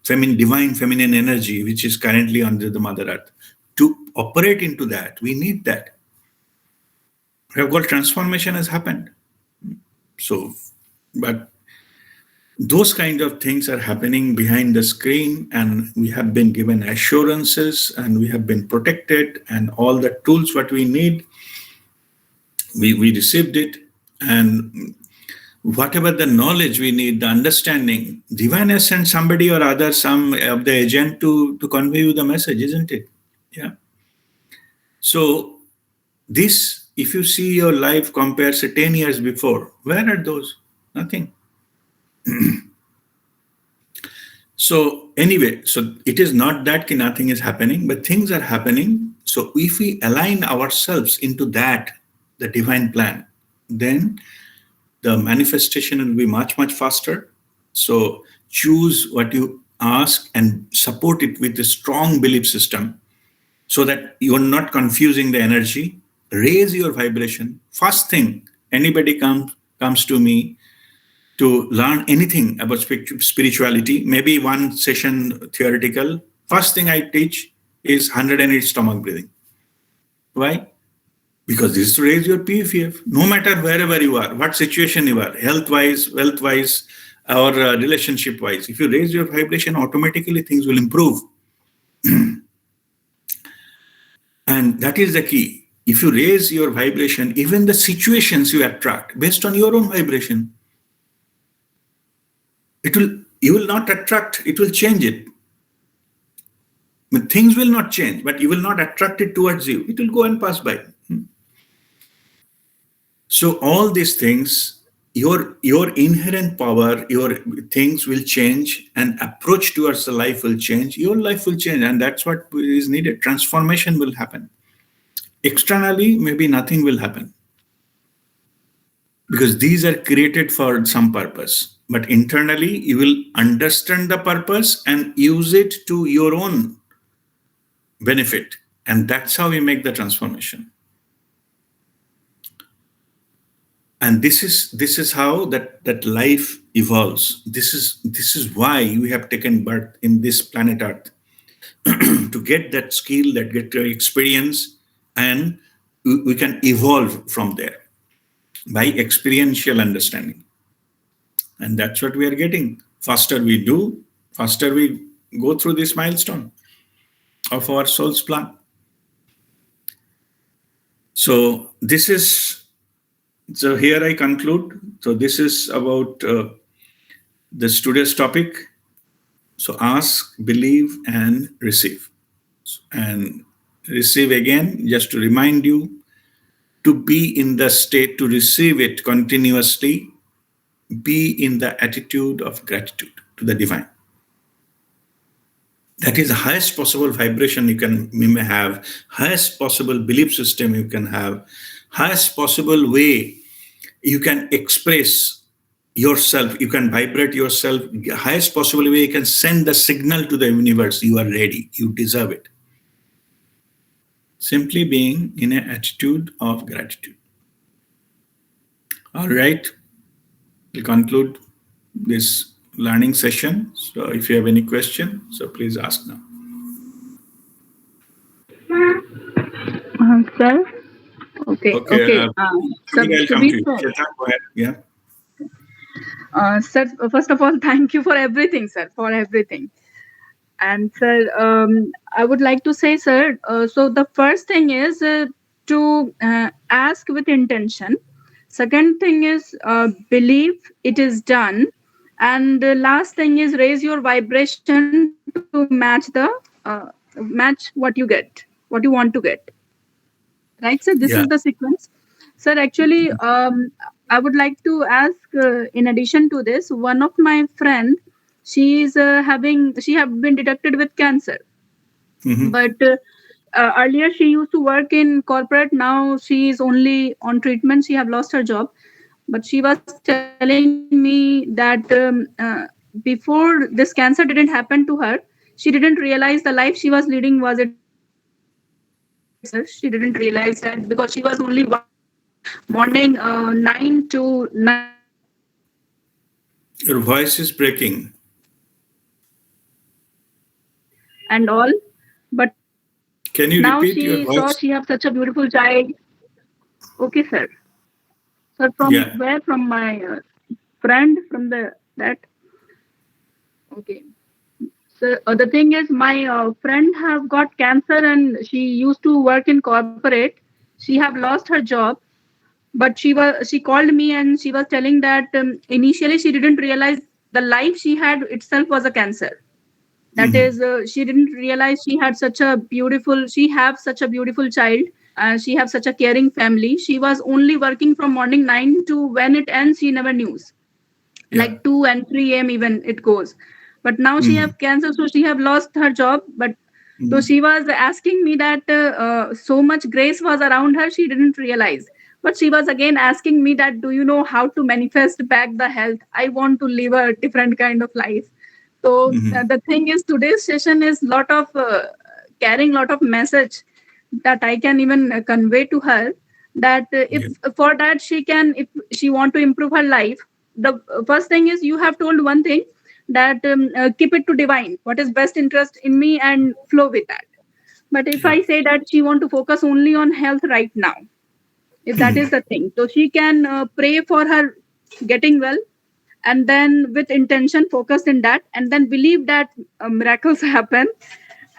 divine feminine energy, which is currently under the Mother Earth. To operate into that, we need that. We have got transformation has happened. So, but those kind of things are happening behind the screen, and we have been given assurances, and we have been protected, and all the tools what we need, we received it, and whatever the knowledge we need, the understanding, divine has sent somebody or other, some of the agent to convey you the message, isn't it? Yeah. So this, if you see your life compared to 10 years before, where are those? Nothing. So anyway, so it is not that nothing is happening, but things are happening. So if we align ourselves into that, the divine plan, then the manifestation will be much, much faster. So choose what you ask and support it with a strong belief system so that you are not confusing the energy. Raise your vibration. First thing, anybody comes to me to learn anything about spirituality, maybe one session theoretical, first thing I teach is 108 stomach breathing. Why? Because this is to raise your PFF, no matter wherever you are, what situation you are, health-wise, wealth-wise, or relationship-wise. If you raise your vibration, automatically things will improve. And that is the key. If you raise your vibration, even the situations you attract based on your own vibration, you will not attract, it will change it. I mean, things will not change, but you will not attract it towards you. It will go and pass by. So all these things, your inherent power, your things will change, and approach towards the life will change. Your life will change, and that's what is needed. Transformation will happen. Externally, maybe nothing will happen, because these are created for some purpose. But internally, you will understand the purpose and use it to your own benefit. And that's how we make the transformation. And this is how that life evolves. This is why we have taken birth in this planet Earth, to get that skill, that get experience, and we can evolve from there by experiential understanding. And that's what we are getting. Faster we do, faster we go through this milestone of our soul's plan. So here I conclude. So this is about this today's topic. So ask, believe, and receive. And receive again, just to remind you, to be in the state to receive it continuously, be in the attitude of gratitude to the divine. That is the highest possible vibration you may have, highest possible belief system you can have, highest possible way you can express yourself, you can vibrate yourself, highest possible way you can send the signal to the universe, you are ready, you deserve it. Simply being in an attitude of gratitude. All right, we'll conclude this learning session. So if you have any question, so please ask now. Sir? Okay. Sir, Sir, go ahead. Yeah. Sir, first of all, thank you for everything, sir, for everything. And sir, I would like to say, sir, so the first thing is to ask with intention. Second thing is believe it is done. And the last thing is raise your vibration to match what you get, what you want to get. Right, sir? This is the sequence. Sir, actually, I would like to ask, in addition to this, one of my friend, she have been detected with cancer. Mm-hmm. But earlier she used to work in corporate. Now she is only on treatment. She have lost her job. but she was telling me that before this cancer didn't happen to her, she didn't realize the life she was leading was itself a cancer. She didn't realize that because she was only working morning 9 to 9 Your voice is breaking. and all, but Can you now repeat your she saw voice? she have such a beautiful child. Okay, sir. Sir, from Yeah. where? From my friend, from the that. Okay. So the thing is, my friend have got cancer, and she used to work in corporate. She have lost her job, but she called me and she was telling that initially she didn't realize the life she had itself was a cancer. That Mhm. is, she didn't realize she have such a beautiful child. She have such a caring family. She was only working from morning 9 to when it ends. She never knew, Yeah. like 2 and 3 a.m. even it goes. But now she Mhm. have cancer, so she have lost her job. But so Mhm. she was asking me that so much grace was around her, she didn't realize. But she was again asking me that, do you know how to manifest back the health? I want to live a different kind of life. So Mhm. the thing is, today's session is lot of carrying lot of message that I can even convey to her, that if Yeah. for that she can, if she want to improve her life, the first thing is you have told one thing, that keep it to divine, what is best interest in me, and flow with that. But if Yeah. I say that she want to focus only on health right now, if that is Mhm. the thing, so she can pray for her getting well, and then with intention focused in that, and then believe that miracles happen,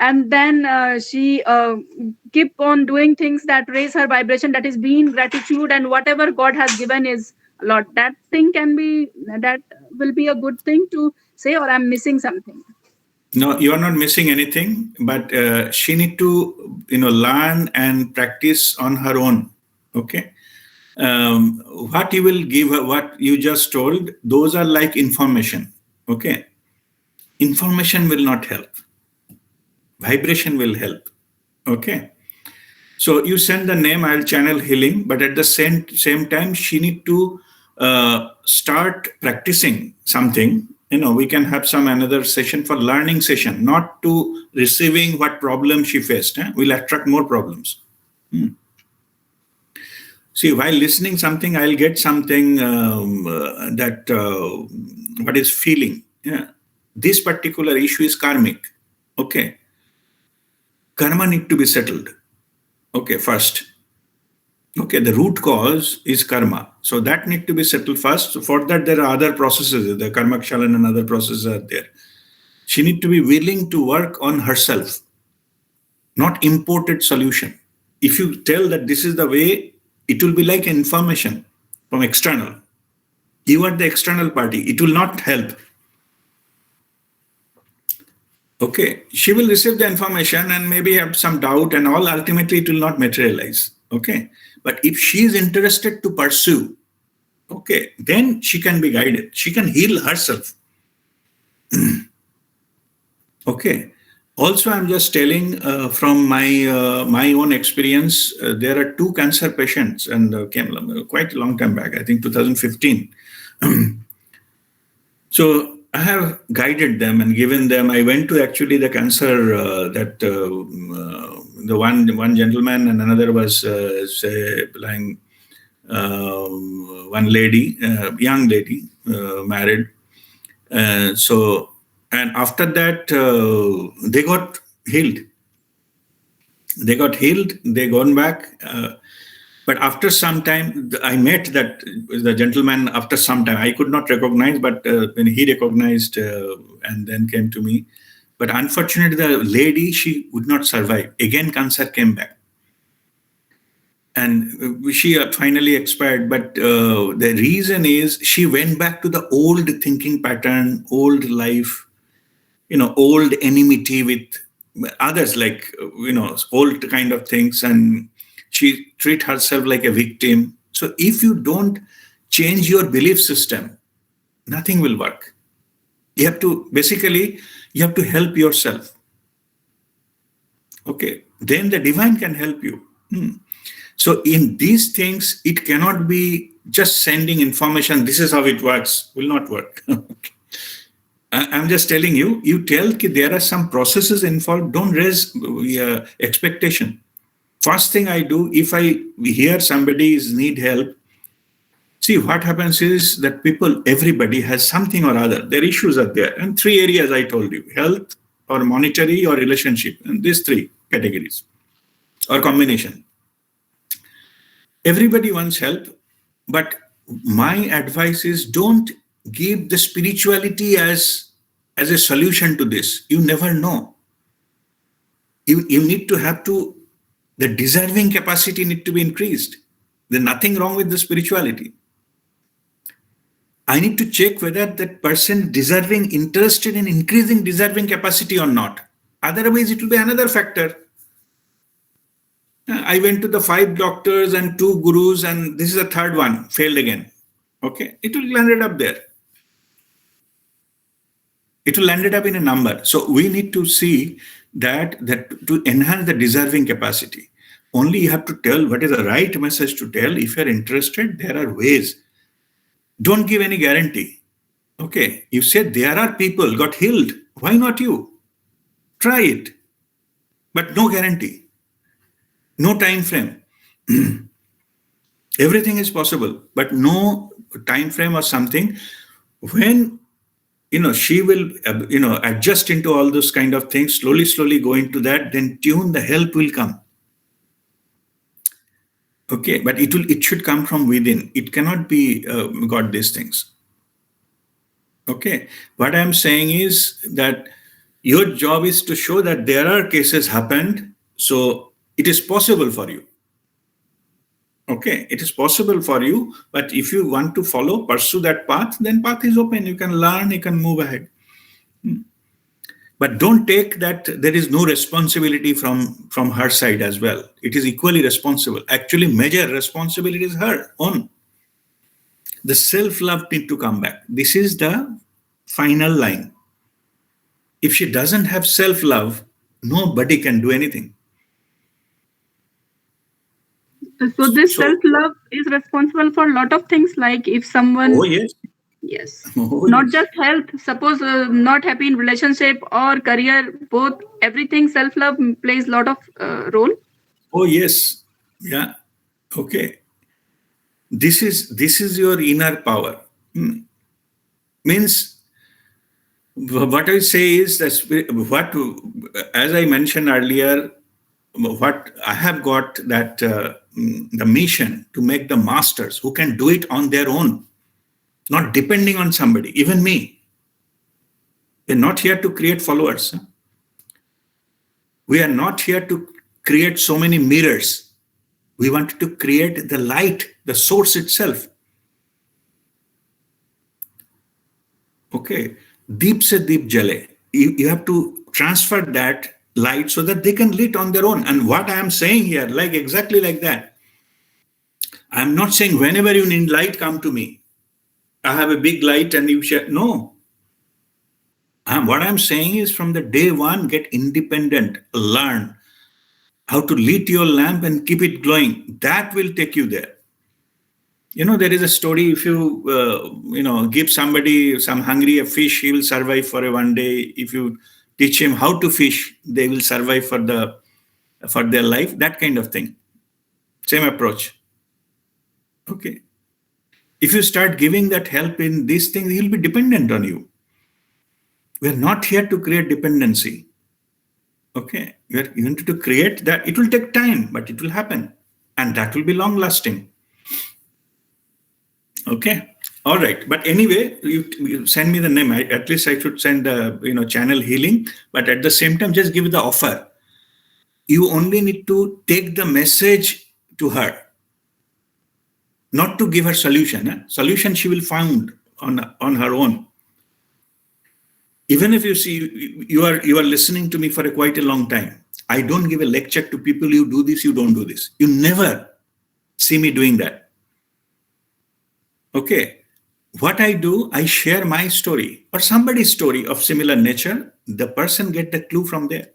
and then she keep on doing things that raise her vibration, that is being gratitude, and whatever god has given is a lot. That thing can be, that will be a good thing to say, or I'm missing something. No, you are not missing anything, but she need to, learn and practice on her own. Okay. What you will give her, what you just told, those are like information. Okay. Information will not help. Vibration will help. Okay. So you send the name, I'll channel healing, but at the same time, she need to start practicing something. We can have some another session for learning session, not to receiving what problem she faced. Will attract more problems. Hmm. See, while listening something, I'll get something that what is feeling. Yeah, this particular issue is karmic. Okay, karma need to be settled. Okay, first. Okay, the root cause is karma. So that need to be settled first. So for that, there are other processes. The karma kshalan and other processes are there. She need to be willing to work on herself, not imported solution. If you tell that this is the way, it will be like information from external. You are the external party. It will not help. Okay, she will receive the information and maybe have some doubt and all. Ultimately, it will not materialize. Okay, but if she is interested to pursue, okay, then she can be guided. She can heal herself. Okay. Also, I'm just telling from my own experience. There are two cancer patients, and came quite a long time back. I think 2015. So I have guided them and given them. I went to actually the cancer that the one gentleman and another was say lying one lady, young lady, married. So, and after that, they got healed. They got healed. They gone back. But after some time, I met that the gentleman. After some time, I could not recognize, but when he recognized and then came to me. But unfortunately, the lady she would not survive. Again, cancer came back, and she finally expired. But the reason is she went back to the old thinking pattern, old life, old enmity with others, like old kind of things, and she treat herself like a victim. So if you don't change your belief system, nothing will work. You have to basically, you have to help yourself. Okay, then the divine can help you. So in these things, it cannot be just sending information. This is how it works. Will not work. I'm just telling you. You tell that there are some processes involved. Don't raise expectation. First thing I do, if I hear somebody is need help, see what happens is that people, everybody has something or other. Their issues are there, and three areas I told you: health, or monetary, or relationship. And these three categories or combination. Everybody wants help, but my advice is don't give the spirituality as a solution to this. You never know. You need to have to, the deserving capacity need to be increased. There's nothing wrong with the spirituality. I need to check whether that person deserving, interested in increasing deserving capacity or not. Otherwise, it will be another factor. I went to the 5 doctors and 2 gurus, and this is the third one, failed again. Okay, it will land it up there. It will land it up in a number. So we need to see that to enhance the deserving capacity. Only you have to tell what is the right message to tell. If you're interested, there are ways. Don't give any guarantee. Okay, you said there are people got healed. Why not you? Try it, but no guarantee. No time frame. Everything is possible, but no time frame or something. When she will adjust into all those kind of things, slowly go into that, then the help will come. Okay, but it should come from within. It cannot be got these things. Okay, what I'm saying is that your job is to show that there are cases happened, so it is possible for you. Okay, it is possible for you, but if you want to pursue that path, then path is open. You can learn, you can move ahead. But don't take that there is no responsibility from her side as well. It is equally responsible. Actually, major responsibility is her own. The self-love need to come back. This is the final line. If she doesn't have self-love, nobody can do anything. So this self-love is responsible for a lot of things, like if someone... Oh, yes. Yes. Not just health. Suppose not happy in relationship or career, both, everything, self-love plays a lot of role. Oh, yes. Yeah. Okay. This is your inner power. Means what I say is that as I mentioned earlier, what I have got that the mission to make the masters who can do it on their own, not depending on somebody, even me. We're not here to create followers. We are not here to create so many mirrors. We want to create the light, the source itself. Okay. Deep se deep jale. You have to transfer that light so that they can lit on their own. And what I am saying here, like exactly like that. I'm not saying whenever you need light, come to me. I have a big light and you share. No. What I'm saying is from the day one, get independent, learn how to lit your lamp and keep it glowing. That will take you there. There is a story, if you, give somebody some hungry a fish, he will survive for one day. If you teach him how to fish, they will survive for their life, that kind of thing. Same approach. Okay. If you start giving that help in these things, he'll be dependent on you. We're not here to create dependency. Okay. We're here to create that. It will take time, but it will happen. And that will be long lasting. Okay. All right. But anyway, you send me the name. At least I should send channel healing. But at the same time, just give the offer. You only need to take the message to her. Not to give her solution. Solution she will find on her own. Even if you see, you are listening to me for quite a long time. I don't give a lecture to people, you do this, you don't do this. You never see me doing that. Okay. What I do, I share my story or somebody's story of similar nature. The person get the clue from there.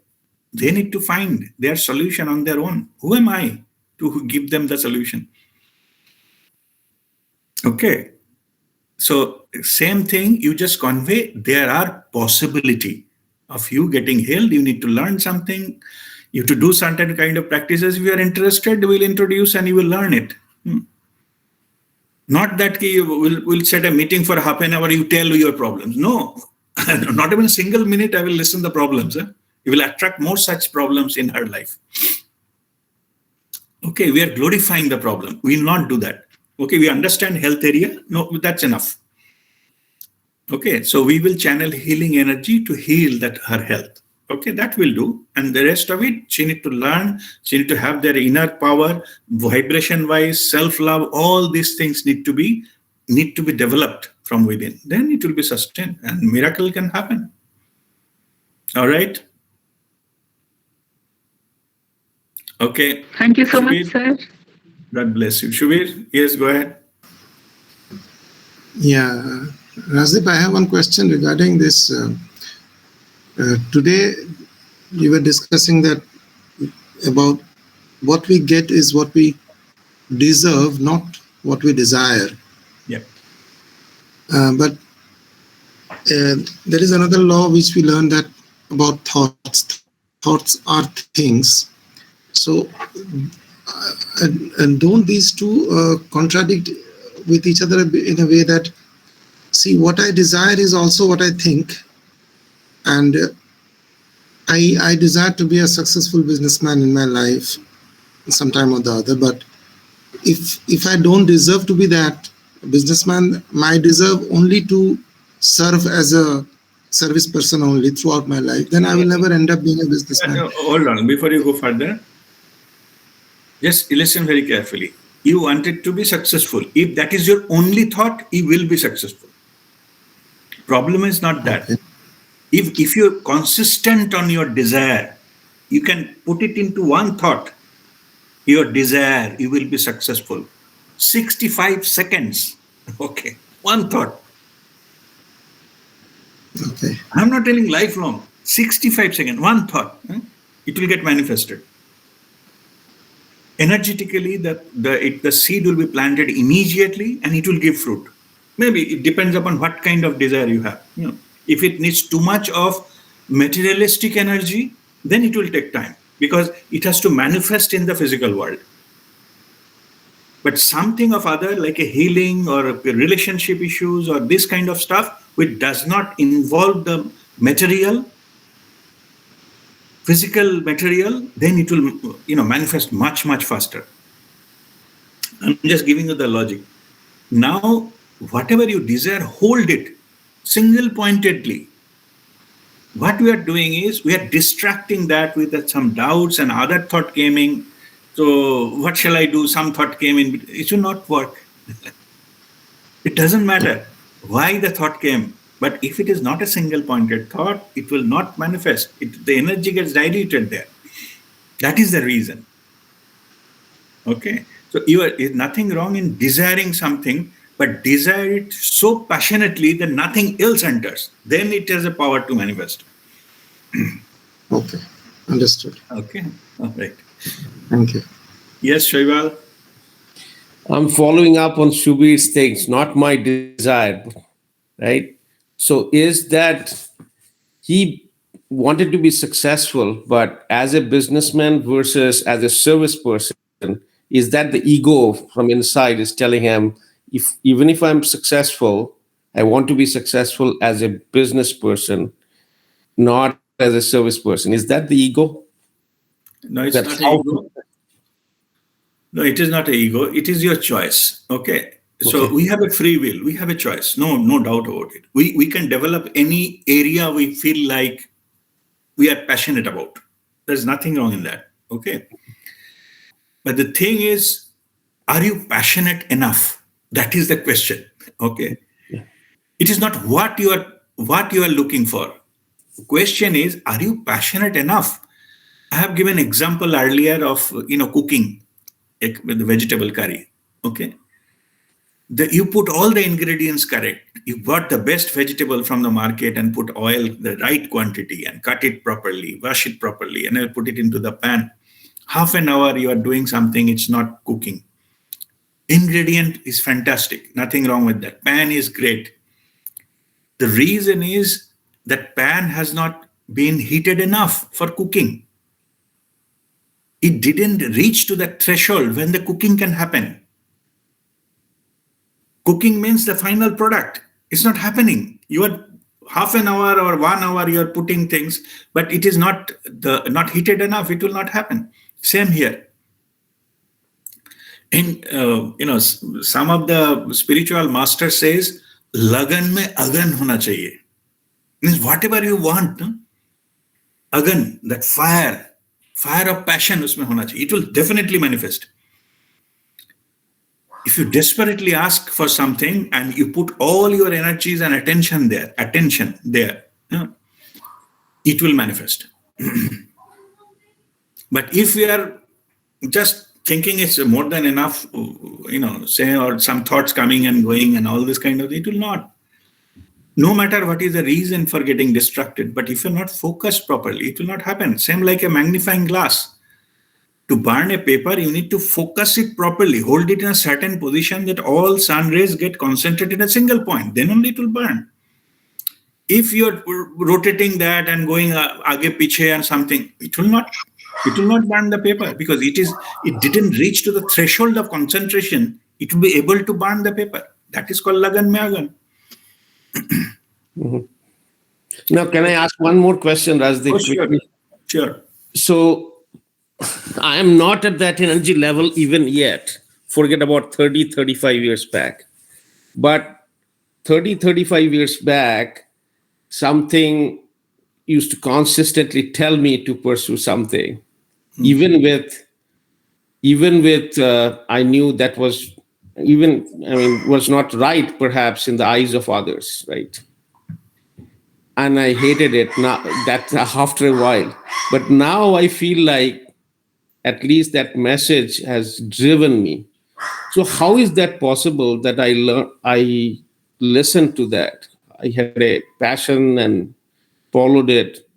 They need to find their solution on their own. Who am I? to give them the solution. Okay. So same thing, you just convey there are possibility of you getting healed. You need to learn something. You have to do certain kind of practices. If you are interested, we'll introduce and you will learn it. Not that we'll set a meeting for half an hour, you tell your problems. No, not even a single minute I will listen to the problems. You will attract more such problems in her life. Okay, we are glorifying the problem. We will not do that. Okay, we understand health area. No, that's enough. Okay, so we will channel healing energy to heal that her health. Okay, that will do. And the rest of it, she need to learn. She need to have their inner power, vibration-wise, self-love. All these things need to be developed from within. Then it will be sustained, and miracle can happen. All right. Okay. Thank you so Shubir, much, sir. God bless you. Shubir, yes, go ahead. Yeah, Rajdeep, I have one question regarding this. Today, you were discussing that about what we get is what we deserve, not what we desire. Yeah. But there is another law which we learned that about thoughts. Thoughts are things. So, and don't these two contradict with each other in a way that, see, what I desire is also what I think, and I desire to be a successful businessman in my life sometime or the other, but if I don't deserve to be that businessman, I deserve only to serve as a service person only throughout my life, then I will never end up being a businessman. Hold on, before you go further, just listen very carefully. You wanted to be successful. If that is your only thought, you will be successful. Problem is not that. Okay. If you're consistent on your desire, you can put it into one thought. Your desire, you will be successful. 65 seconds. Okay. One thought. Okay. I'm not telling lifelong. 65 seconds. One thought. It will get manifested. Energetically, the seed will be planted immediately and it will give fruit. Maybe it depends upon what kind of desire you have. If it needs too much of materialistic energy, then it will take time because it has to manifest in the physical world. But something of other, like a healing or a relationship issues or this kind of stuff, which does not involve the material, physical material, then it will manifest much, much faster. I'm just giving you the logic. Now, whatever you desire, hold it single-pointedly. What we are doing is we are distracting that with some doubts and other thought came in. So what shall I do? Some thought came in. It will not work. It doesn't matter why the thought came. But if it is not a single-pointed thought, it will not manifest. The energy gets diluted there. That is the reason. Okay? So there's nothing wrong in desiring something, but desire it so passionately that nothing else enters. Then it has a power to manifest. Okay. Understood. Okay. All right. Thank you. Yes, Shaival. I'm following up on Shubir's things, not my desire, right? So is that he wanted to be successful, but as a businessman versus as a service person, is that the ego from inside is telling him, even if I'm successful, I want to be successful as a business person, not as a service person. Is that the ego? No, it's That's not an ego. No, it is not an ego. It is your choice. Okay. So Okay. we have a free will. We have a choice. No doubt about it. We can develop any area we feel like we are passionate about. There's nothing wrong in that. Okay. But the thing is, are you passionate enough? That is the question. Okay. Yeah. It is not what you are looking for. The question is, are you passionate enough? I have given example earlier of cooking with the vegetable curry. Okay. You put all the ingredients correct. You bought the best vegetable from the market and put oil, the right quantity, and cut it properly, wash it properly, and then put it into the pan. Half an hour you are doing something, it's not cooking. Ingredient is fantastic, nothing wrong with that. Pan is great. The reason is that pan has not been heated enough for cooking. It didn't reach to that threshold when the cooking can happen. Cooking means the final product. It's not happening. You are half an hour or 1 hour you are putting things, but it is not heated enough. It will not happen. Same here. In some of the spiritual master says, "Lagan mein agan hona chahiye." Means whatever you want, no? Agan, that fire of passion usme hona chahiye. It will definitely manifest. If you desperately ask for something and you put all your energies and attention there, it will manifest. But if you are just thinking it's more than enough, say, or some thoughts coming and going and all this kind of thing, it will not. No matter what is the reason for getting distracted, but if you're not focused properly, it will not happen. Same like a magnifying glass. To burn a paper, you need to focus it properly, hold it in a certain position that all sun rays get concentrated at a single point, then only it will burn. If you're rotating that and going aage piche and something, it will not burn the paper because it didn't reach to the threshold of concentration. It will be able to burn the paper. That is called lagan mein agan. Now, can I ask one more question, Rajdeep? Oh, sure. So, I am not at that energy level even yet. Forget about 30, 35 years back. But 30, 35 years back, something used to consistently tell me to pursue something. Even with I knew that was not right, perhaps, in the eyes of others, right? And I hated it now that after a while. But now I feel like at least that message has driven me. So how is that possible that I listened to that? I had a passion and followed it,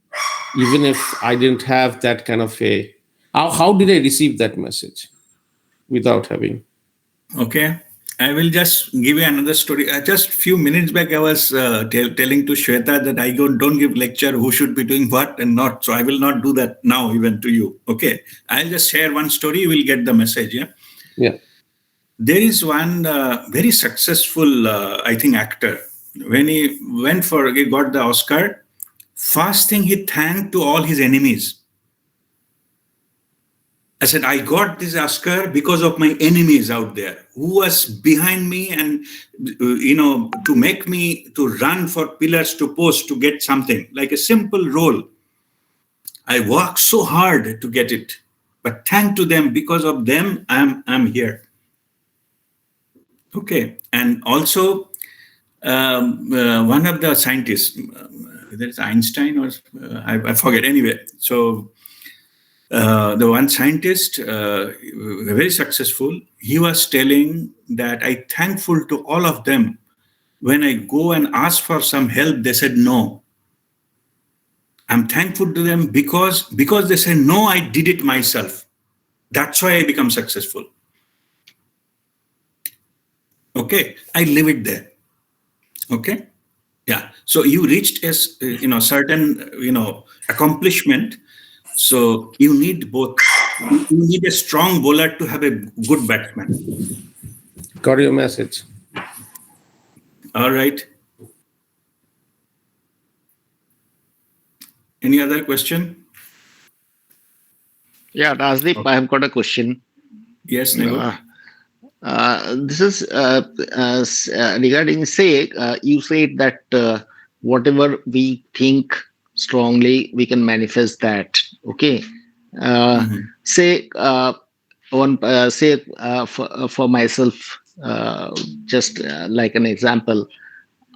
even if I didn't have that kind of a... How did I receive that message without having? Okay. I will just give you another story. Just a few minutes back, I was telling to Shweta that I don't give lecture who should be doing what and not. So I will not do that now even to you. Okay. I'll just share one story. You will get the message. Yeah. Yeah. There is one very successful, I think, actor. When he got the Oscar, first thing he thanked to all his enemies. I said, I got this Oscar because of my enemies out there who was behind me and, to make me to run for pillars to post to get something like a simple role. I worked so hard to get it, but thank to them, because of them, I'm here. Okay. And also one of the scientists, whether it's Einstein or I forget anyway. So the one scientist, very successful, he was telling that I'm thankful to all of them. When I go and ask for some help, they said no. I'm thankful to them because they said no, I did it myself. That's why I become successful. Okay, I leave it there. Okay, yeah. So you reached a certain accomplishment. So you need both. You need a strong bowler to have a good batsman. Got your message. All right. Any other question? Yeah, Rajdeep, I have got a question. Yes, Nego. This is regarding, you said that whatever we think strongly, we can manifest that. Okay. Say for myself, just like an example,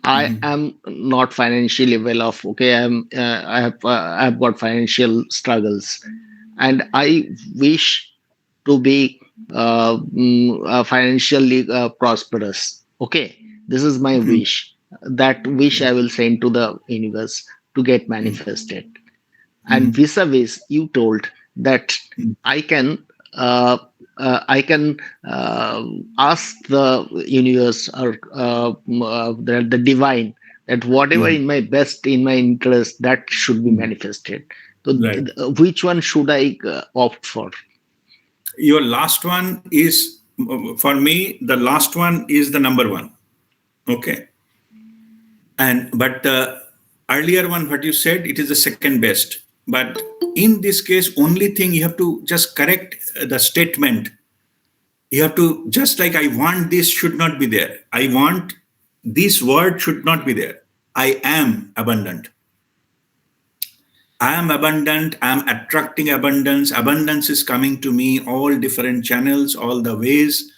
I am not financially well off. Okay, I have got financial struggles, and I wish to be financially prosperous. Okay, this is my wish. That wish I will send to the universe to get manifested. And vis-a-vis, you told that I can ask the universe or the divine that whatever in my best in my interest that should be manifested. So Right. which one should I opt for? Your last one is, for me, the last one is the number one. Okay. But earlier one, what you said, it is the second best. But in this case, only thing you have to just correct the statement. You have to, just like I want this should not be there. I want this word should not be there. I am abundant. I am abundant. I am attracting abundance. Abundance is coming to me, all different channels, all the ways.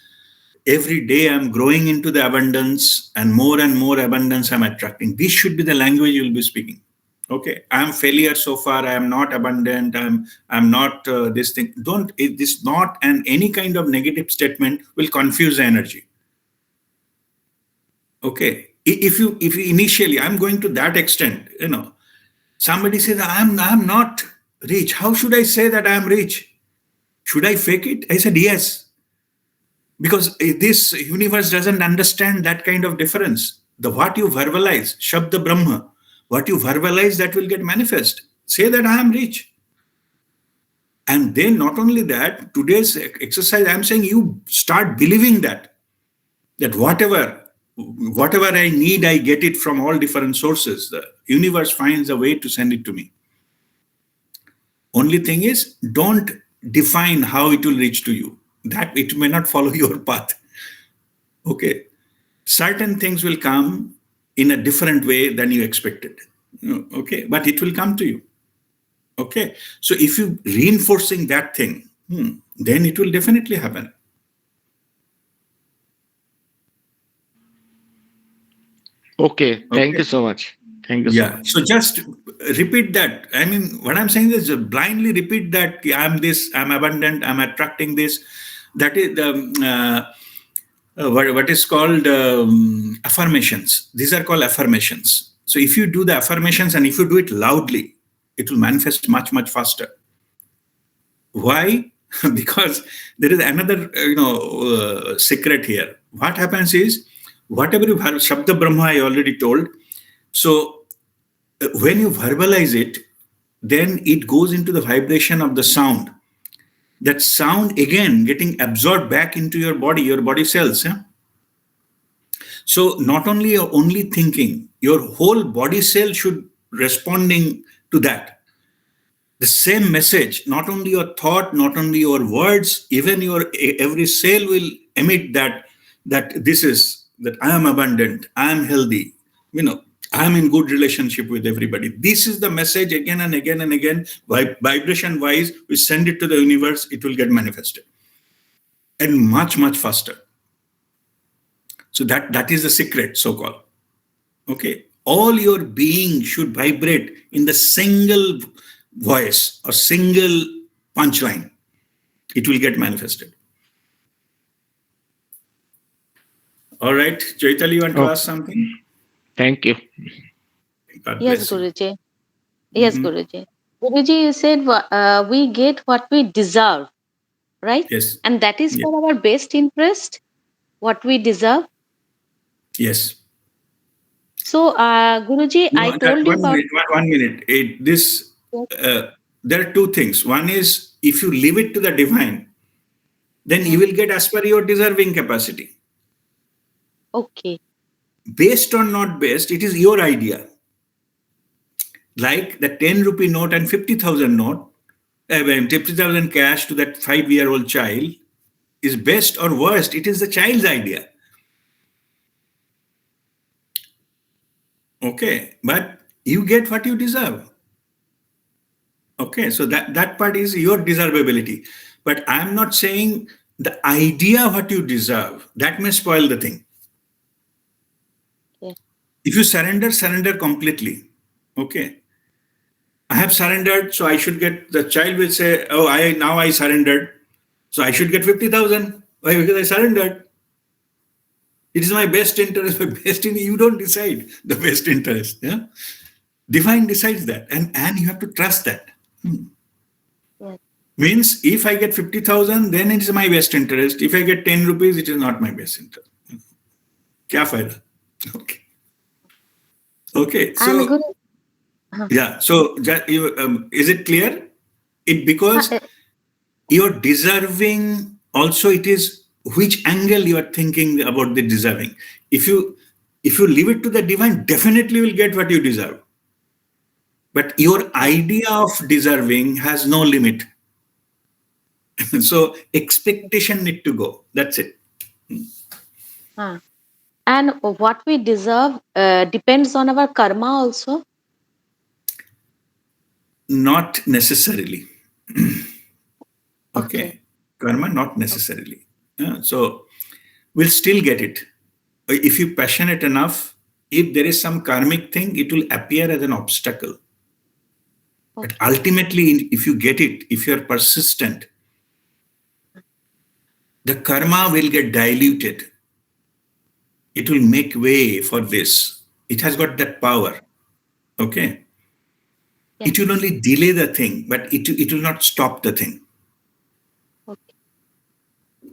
Every day I'm growing into the abundance, and more abundance I'm attracting. This should be the language you'll be speaking. Okay, I'm failure so far. I am not abundant. I'm not this thing. This not and any kind of negative statement will confuse the energy. Okay, if you initially, I'm going to that extent, somebody says I'm not rich. How should I say that I am rich? Should I fake it? I said yes, because this universe doesn't understand that kind of difference. The what you verbalize, Shabda Brahma, what you verbalize, that will get manifest. Say that I am rich. And then not only that, today's exercise, I'm saying you start believing that whatever I need, I get it from all different sources. The universe finds a way to send it to me. Only thing is, don't define how it will reach to you. That it may not follow your path. Okay. Certain things will come in a different way than you expected. Okay. But it will come to you. Okay. So if you reinforcing that thing, then it will definitely happen. Okay. Thank you so much. Thank you so much. So just repeat that. I mean, what I'm saying is blindly repeat that I'm this, I'm abundant, I'm attracting this. That is the what is called affirmations. These are called affirmations. So if you do the affirmations and if you do it loudly, it will manifest much faster. Why? Because there is another secret here. What happens is, whatever you have, Shabda Brahma, I already told. So when you verbalize it, then it goes into the vibration of the sound. That sound again getting absorbed back into your body cells. Yeah? So not only you're only thinking, your whole body cell should responding to that. The same message, not only your thought, not only your words, even your every cell will emit that this is, that I am abundant, I am healthy, I am in good relationship with everybody. This is the message again and again and again, vibration wise, we send it to the universe, it will get manifested. And much faster. So that is the secret, so-called. Okay. All your being should vibrate in the single voice or single punchline. It will get manifested. All right. Chaitali, you want to ask something? Thank you. Yes, Guruji. Yes, Guruji. Guruji, you said we get what we deserve, right? Yes. And that is for our best interest, what we deserve. Yes. So, Guruji, I told you about... 1 minute. There are two things. One is, if you leave it to the divine, then you will get as per your deserving capacity. Okay. Based or not based, it is your idea. Like the 10 rupee note and 50,000 note, 50,000 cash to that 5-year-old child is best or worst. It is the child's idea. Okay, but you get what you deserve. Okay, so that part is your deservability. But I'm not saying the idea what you deserve, that may spoil the thing. Yeah. If you surrender completely. Okay. I have surrendered, so I should get, the child will say, oh, I surrendered, so I should get 50,000. Why? Because I surrendered. It is my best interest. You don't decide the best interest. Yeah, divine decides that, and you have to trust that. Yes. Means if I get 50,000, then it is my best interest. If I get 10 rupees, it is not my best interest. Kya fayda? Okay. Okay. And So, Guru, yeah. So, is it clear? It because you're deserving. Also, it is which angle you are thinking about the deserving. If you leave it to the divine, definitely will get what you deserve. But your idea of deserving has no limit. So expectation need to go. That's it. and what we deserve depends on our karma also. Not necessarily. Okay. Okay. Karma, not necessarily. So we'll still get it. If you're passionate enough, if there is some karmic thing, it will appear as an obstacle. But ultimately, if you get it, if you're persistent, the karma will get diluted. It will make way for this. It has got that power. Okay. Yeah. It will only delay the thing, but it will not stop the thing.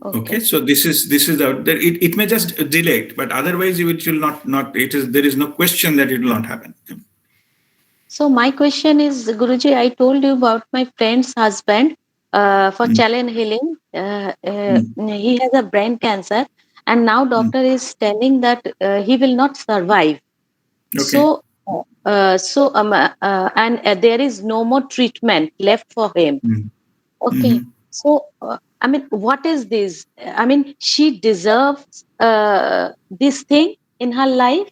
Okay. So this is it may just delay it, but otherwise it will not there is no question that it will not happen. So my question is, Guruji, I told you about my friend's husband for challenge healing. He has a brain cancer, and now doctor is telling that he will not survive. Okay. And there is no more treatment left for him. Okay. So I mean, what is this? I mean, she deserves this thing in her life,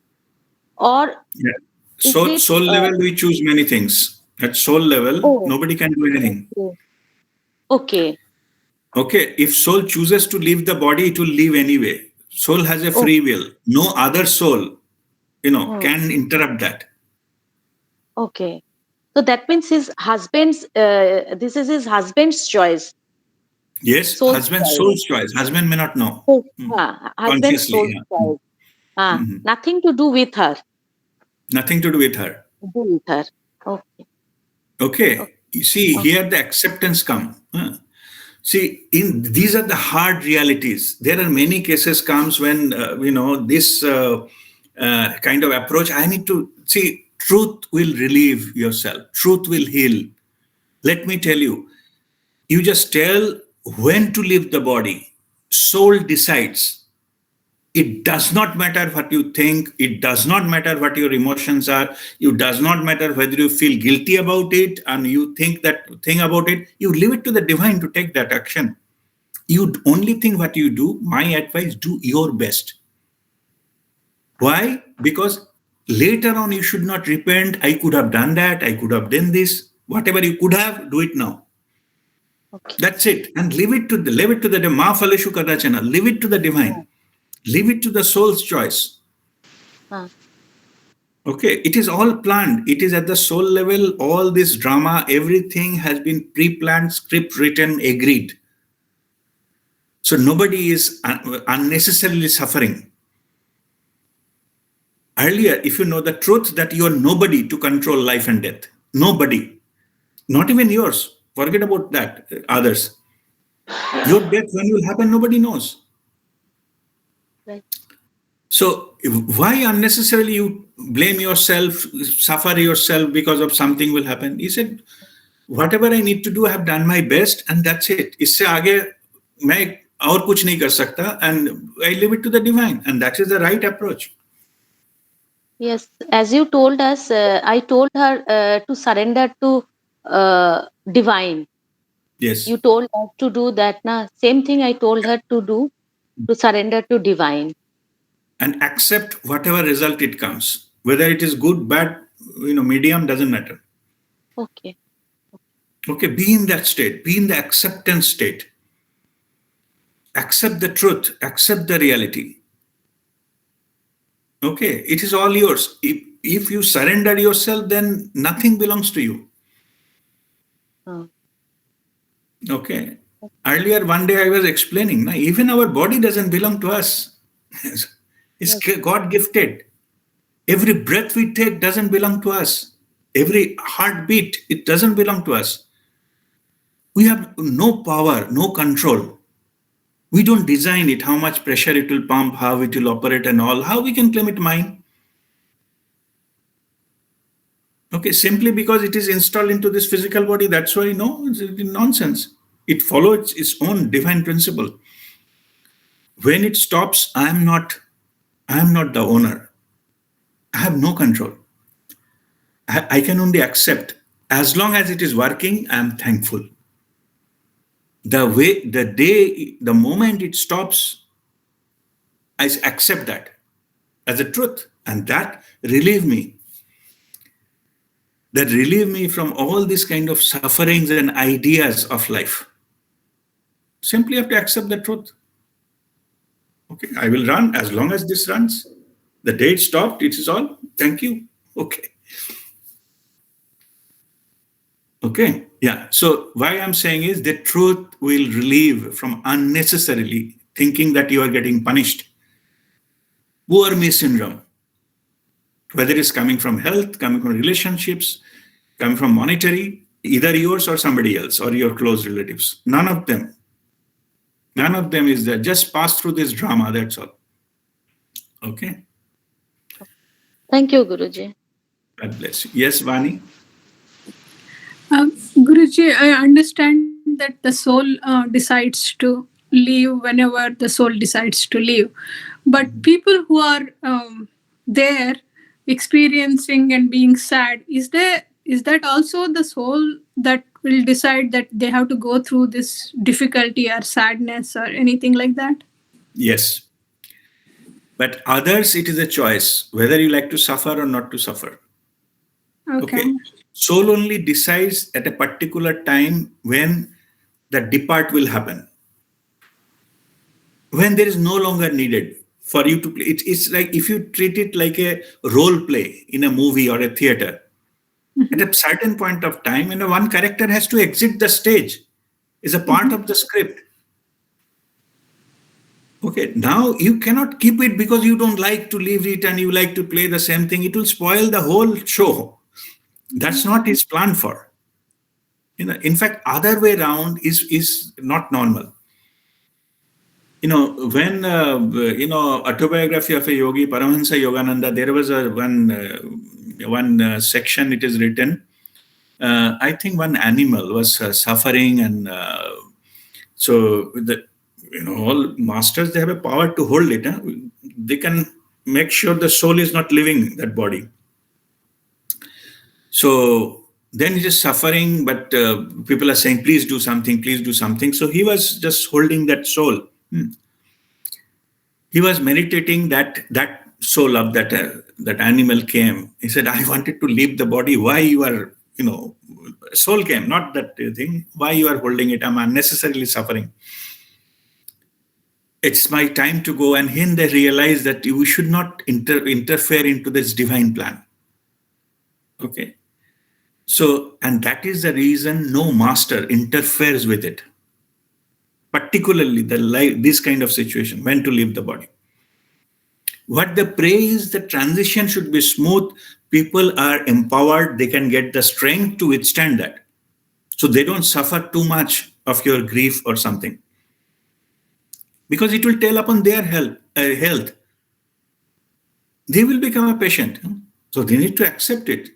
or Yeah. Soul level, we choose many things. At soul level, nobody can do anything. Okay. Okay. If soul chooses to leave the body, it will leave anyway. Soul has a free will. No other soul, can interrupt that. Okay. So that means his husband's. This is his husband's choice. Yes, husband's soul's choice. Husband may not know. Husband's soul's choice. Nothing to do with her. Nothing to do with her. Okay. Okay. You see, here the acceptance come. See, these are the hard realities. There are many cases comes when this kind of approach. I need to see. Truth will relieve yourself. Truth will heal. Let me tell you. You just tell when to leave the body. Soul decides. It does not matter what you think. It does not matter what your emotions are. It does not matter whether you feel guilty about it and you think that thing about it. You leave it to the divine to take that action. You only think what you do. My advice, do your best. Why? Because later on you should not repent. I could have done that. I could have done this. Whatever you could have, do it now. Okay. That's it. And leave it to the Ma Phaleshu Kadachana. Leave it to the divine. Leave it to the soul's choice. Okay, it is all planned. It is at the soul level. All this drama, everything has been pre-planned, script written, agreed. So nobody is unnecessarily suffering. Earlier, if you know the truth that you are nobody to control life and death. Nobody. Not even yours. Forget about that. Others. Your death, when will happen, nobody knows. Right. So why unnecessarily you blame yourself, suffer yourself because of something will happen? He said, whatever I need to do, I have done my best and that's it. इससे आगे मैं और कुछ नहीं कर सकता, and I leave it to the divine, and that is the right approach. Yes, as you told us, I told her to surrender to divine. Yes. You told her to do that. Now, same thing I told her to do, to surrender to divine. And accept whatever result it comes. Whether it is good, bad, medium, doesn't matter. Okay. Okay, be in that state. Be in the acceptance state. Accept the truth. Accept the reality. Okay, it is all yours. If you surrender yourself, then nothing belongs to you. Okay. Earlier, one day I was explaining, even our body doesn't belong to us. It's God gifted. Every breath we take doesn't belong to us. Every heartbeat, it doesn't belong to us. We have no power, no control. We don't design it, how much pressure it will pump, how it will operate and all. How we can claim it mine? Okay, simply because it is installed into this physical body, that's why, no, it's nonsense. It follows its own divine principle. When it stops, I am not the owner. I have no control. I can only accept. As long as it is working, I am thankful. The moment it stops, I accept that as a truth, and that relieve me. That relieve me from all these kind of sufferings and ideas of life. Simply have to accept the truth. Okay, I will run as long as this runs. The day it stopped, it is all. Thank you. Okay. Okay, yeah. So why I'm saying is the truth will relieve from unnecessarily thinking that you are getting punished. Poor me syndrome. Whether it's coming from health, coming from relationships, coming from monetary, either yours or somebody else or your close relatives. None of them is there. Just pass through this drama, that's all. Okay. Thank you, Guruji. God bless you. Yes, Vani? Guruji, I understand that the soul decides to leave whenever the soul decides to leave. But people who are there experiencing and being sad, is that also the soul that will decide that they have to go through this difficulty or sadness or anything like that? Yes. But others, it is a choice, whether you like to suffer or not to suffer. Okay. Soul only decides at a particular time when the depart will happen. When there is no longer needed for you to play. It's like if you treat it like a role play in a movie or a theater. At a certain point of time, one character has to exit the stage. It's a part of the script. Okay, now you cannot keep it because you don't like to leave it and you like to play the same thing. It will spoil the whole show. That's not his plan for. In fact, other way around is not normal. When autobiography of a yogi, Paramahansa Yogananda, there was one section. It is written. I think one animal was suffering, and so all masters, they have a power to hold it. They can make sure the soul is not leaving that body. So then he is suffering, but people are saying, please do something, please do something. So he was just holding that soul. He was meditating that soul of that animal came. He said, I wanted to leave the body. Why you are, soul came, not that thing. Why you are holding it? I'm unnecessarily suffering. It's my time to go. And then they realized that we should not interfere into this divine plan. Okay. So, and that is the reason no master interferes with it. Particularly this kind of situation, when to leave the body. What they pray is the transition should be smooth. People are empowered. They can get the strength to withstand that. So they don't suffer too much of your grief or something. Because it will tell upon their health. They will become a patient. So they need to accept it.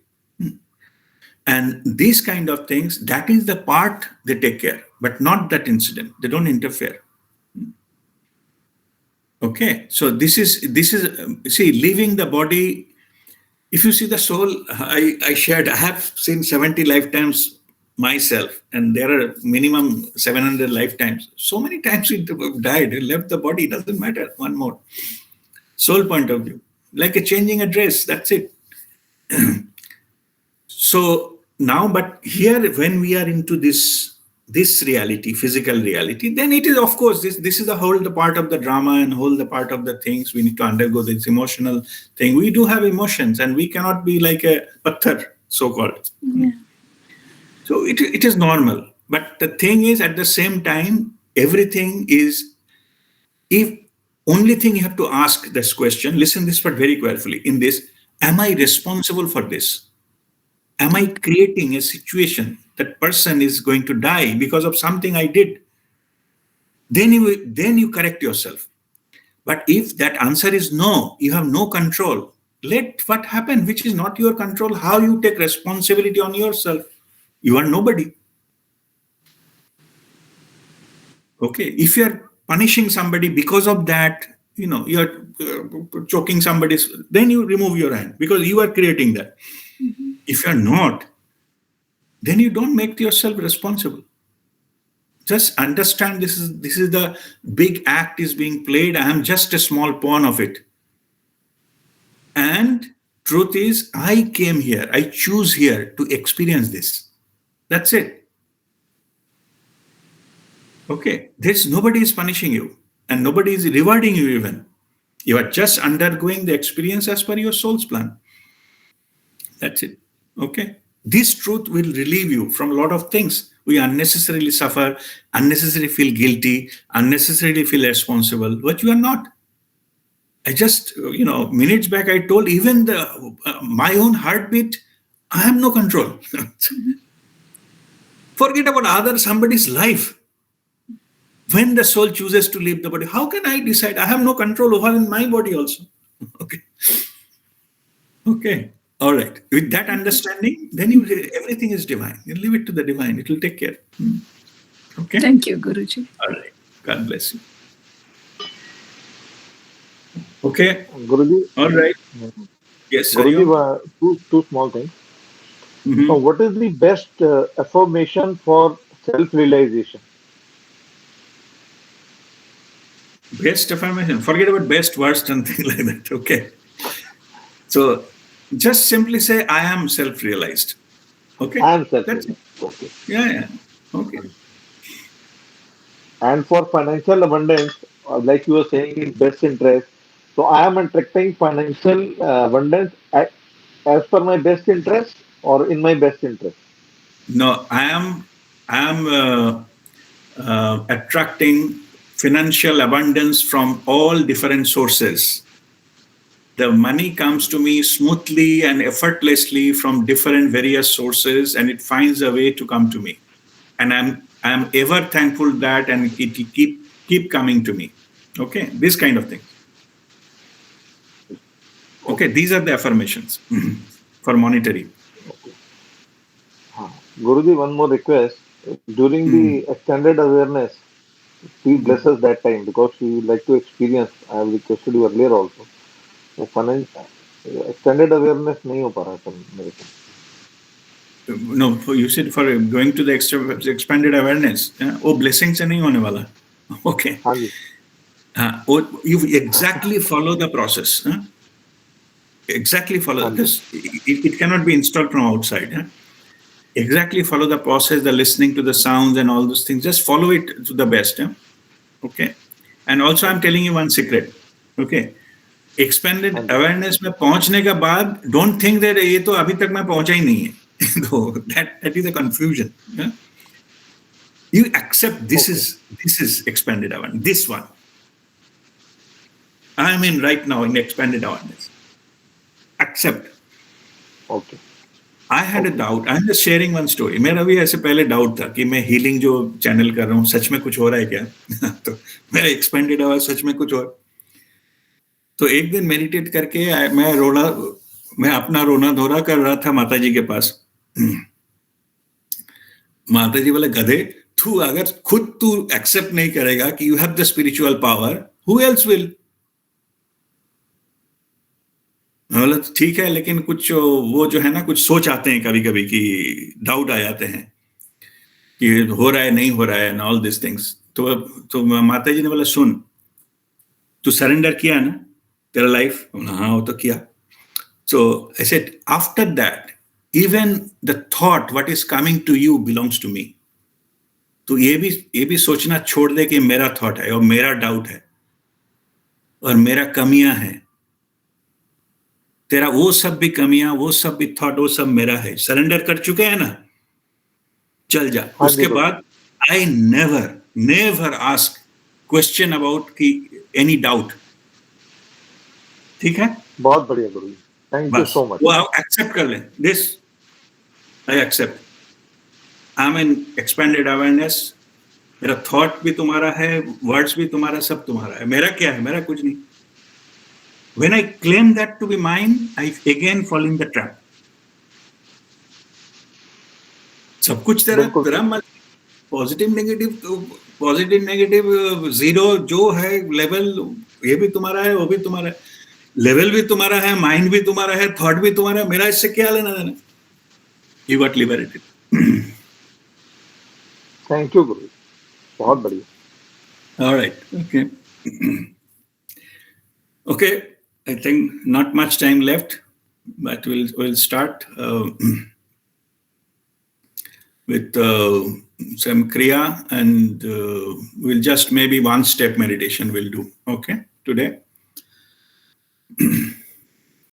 And these kind of things, that is the part they take care, but not that incident. They don't interfere. Okay, so this is see, leaving the body. If you see the soul, I have seen 70 lifetimes myself, and there are minimum 700 lifetimes. So many times we died, left the body, doesn't matter, one more. Soul point of view, like a changing a dress, that's it. So now, but here when we are into this reality, physical reality, then it is, of course, this is the whole the part of the drama and whole the part of the things we need to undergo, this emotional thing. We do have emotions and we cannot be like a patthar, so-called. Yeah. So it is normal. But the thing is, at the same time, everything is, if only thing you have to ask this question, listen this part very carefully, in this, am I responsible for this? Am I creating a situation that person is going to die because of something I did, then you correct yourself. But if that answer is no, you have no control, let what happen, which is not your control. How you take responsibility on yourself? You are nobody. Okay, if you are punishing somebody because of that, you're choking somebody's, then you remove your hand because you are creating that. If you're not, then you don't make yourself responsible. Just understand this is the big act is being played. I am just a small pawn of it. And truth is, I came here, I choose here to experience this. That's it. Okay, nobody is punishing you and nobody is rewarding you even. You are just undergoing the experience as per your soul's plan. That's it. Okay. This truth will relieve you from a lot of things. We unnecessarily suffer, unnecessarily feel guilty, unnecessarily feel responsible, but you are not. I just, minutes back, I told even my own heartbeat, I have no control. Forget about somebody's life. When the soul chooses to leave the body, how can I decide? I have no control over in my body also. Okay. All right. With that understanding, then everything is divine. You leave it to the divine. It will take care. Okay. Thank you, Guruji. All right. God bless you. Okay. Guruji. All right. Yes. Guruji, two small things. Mm-hmm. So, what is the best affirmation for self-realization? Best affirmation. Forget about best, worst, and things like that. Okay. So just simply say, I am self-realized. Okay. I am self-realized. Okay. Yeah. Okay. And for financial abundance, like you were saying, in best interest. So I am attracting financial abundance as per my best interest or in my best interest. No, I am attracting financial abundance from all different sources. The money comes to me smoothly and effortlessly from different various sources, and it finds a way to come to me. And I'm ever thankful that, and it will keep coming to me. Okay, this kind of thing. Okay, these are the affirmations for monetary. Okay. Guruji, one more request. During the extended awareness, please bless us that time because we would like to experience. I have requested you earlier also. Extended awareness नहीं हो पा रहा sir मेरे को. No, you said for going to the expanded awareness. Oh, blessings से नहीं होने वाला. Okay. हाँ जी. You exactly follow the process. Exactly follow this. It cannot be installed from outside. Exactly follow the process, the listening to the sounds and all those things. Just follow it to the best. Okay. And also I'm telling you one secret. Okay. Expanded awareness में पहुंचने के बाद don't think that ये तो अभी तक मैं पहुंचा ही नहीं है. That is a confusion. You accept this is expanded awareness. This one. I am in right now in expanded awareness. Accept. Okay. I had a doubt. I'm just sharing one story. मेरा भी ऐसे पहले doubt था कि मैं healing जो channel कर रहा हूँ सच में कुछ हो रहा है क्या? तो मेरा एक्सपेंडेड आवाज सच में कुछ और. तो एक दिन मेडिटेट करके मैं अपना रोना धोरा कर रहा था माताजी के पास. माताजी बोले गधे तू अगर खुद तू एक्सेप्ट नहीं करेगा कि you have the spiritual power, who else will? बोला ठीक है, लेकिन कुछ वो जो है ना कुछ सोच आते हैं कभी कभी कि डाउट आ जाते हैं कि हो रहा है नहीं हो रहा है एंड ऑल दिस थिंग्स. तो माता जी ने बोला सुन, तू सरेंडर किया ना तेरा लाइफ? हाँ वो तो किया. So I said after that even the thought what is coming to you belongs to me. तो ये भी सोचना छोड़ दे कि मेरा थॉट है और मेरा डाउट है और मेरा कमियां हैं. तेरा वो सब भी कमियां, वो सब भी थॉट, वो सब मेरा है. सरेंडर कर चुके हैं ना, चल जा. उसके बाद I never ask question about कि एनी डाउट. ठीक है, बहुत बढ़िया गुरुजी, थैंक यू सो मच. वो एक्सेप्ट कर ले. This I accept. I'm in expanded awareness. मेरा थॉट भी तुम्हारा है, वर्ड्स भी तुम्हारा, सब तुम्हारा है. मेरा क्या है? मेरा कुछ नहीं. When I claim that to be mine, I again fall in the trap. सब कुछ तेरा पॉजिटिव नेगेटिव जीरो जो है लेवल, ये भी तुम्हारा है, वो भी तुम्हारा है, लेवल भी तुम्हारा है, माइंड भी तुम्हारा है, थॉट भी तुम्हारा है. मेरा इससे क्या लेना देना? You got liberated. Thank you गुरु, बहुत बढ़िया. All right. Okay. Okay. I think not much time left, but we'll start with some kriya, and we'll just maybe one step meditation we'll do. Okay, today.